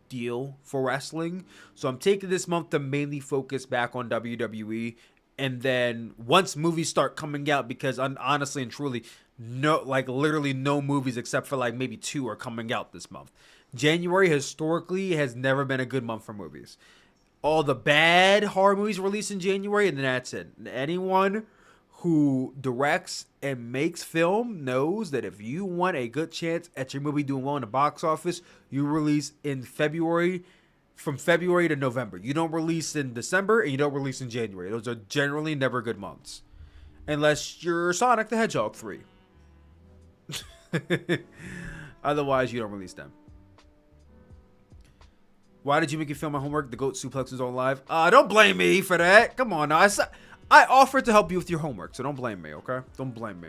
deal for wrestling. So I'm taking this month to mainly focus back on WWE. And then once movies start coming out, because honestly and truly, literally no movies except for like maybe 2 are coming out this month. January historically has never been a good month for movies. All the bad horror movies released in January, and then that's it. Anyone who directs and makes film knows that if you want a good chance at your movie doing well in the box office, you release in February, from February to November. You don't release in December and you don't release in January. Those are generally never good months. Unless you're Sonic the Hedgehog 3. Otherwise, you don't release them. Why did you make me film my homework? The GOAT Suplex is on live. Don't blame me for that. Come on now. I offered to help you with your homework, so don't blame me, okay? Don't blame me.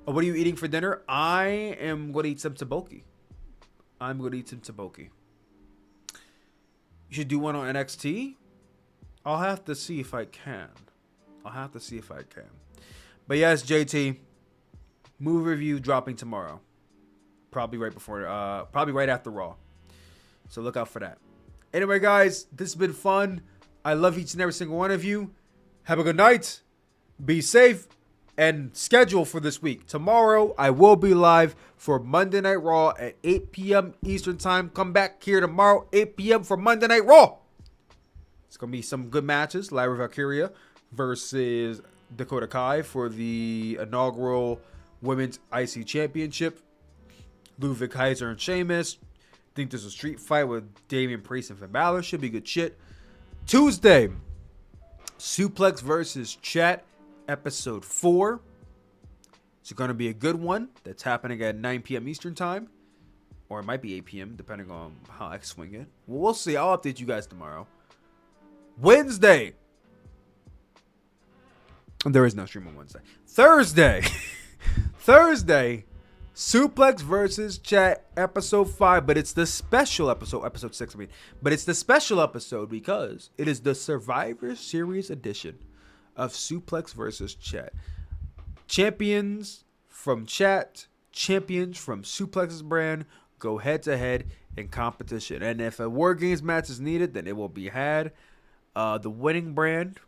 What are you eating for dinner? I am going to eat some tteokbokki. You should do one on NXT. I'll have to see if I can. But yes, JT, movie review dropping tomorrow. Probably right after Raw. So look out for that. Anyway, guys, this has been fun. I love each and every single one of you. Have a good night. Be safe. And schedule for this week. Tomorrow, I will be live for Monday Night Raw at 8 p.m. Eastern Time. Come back here tomorrow, 8 p.m. for Monday Night Raw. It's going to be some good matches. Lyra Valkyria versus Dakota Kai for the inaugural Women's IC Championship. Ludwig Kaiser and Sheamus. Think there's a street fight with Damian Priest and Finn Balor. Should be good shit. Tuesday, Sooplex versus Chat, episode 4. It's going to be a good one. That's happening at 9 p.m. Eastern Time. Or it might be 8 p.m. depending on how I swing it. Well, we'll see. I'll update you guys tomorrow. Wednesday. There is no stream on Wednesday. Thursday. Sooplex versus Chat, episode 5, but it's the special episode, episode 6, but it's the special episode because it is the Survivor Series edition of Sooplex versus Chat. Champions from Chat, champions from Souplex's brand go head to head in competition, and if a War Games match is needed, then it will be had. The winning brand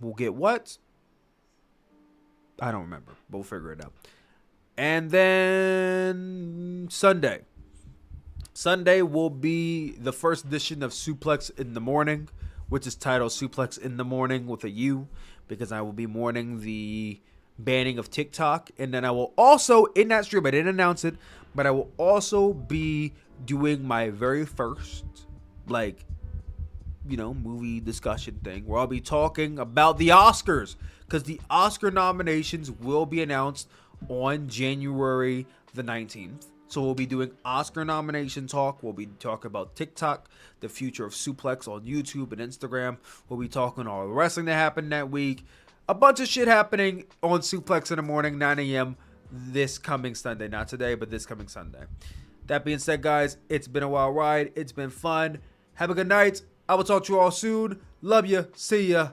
will get what? I don't remember, but we'll figure it out. And then Sunday will be the first edition of Sooplex in the Morning, which is titled Sooplex in the Morning with a U, because I will be mourning the banning of TikTok. And then I will also, in that stream, I didn't announce it, but I will also be doing my very first, movie discussion thing where I'll be talking about the Oscars, because the Oscar nominations will be announced on January the 19th. So we'll be doing Oscar nomination talk. We'll be talking about TikTok, the future of Sooplex on YouTube and Instagram. We'll be talking all the wrestling that happened that week. A bunch of shit happening on Sooplex in the Morning, 9 a.m. this coming Sunday. Not today, but this coming Sunday. That being said, guys, it's been a wild ride. It's been fun. Have a good night. I will talk to you all soon. Love you. See ya.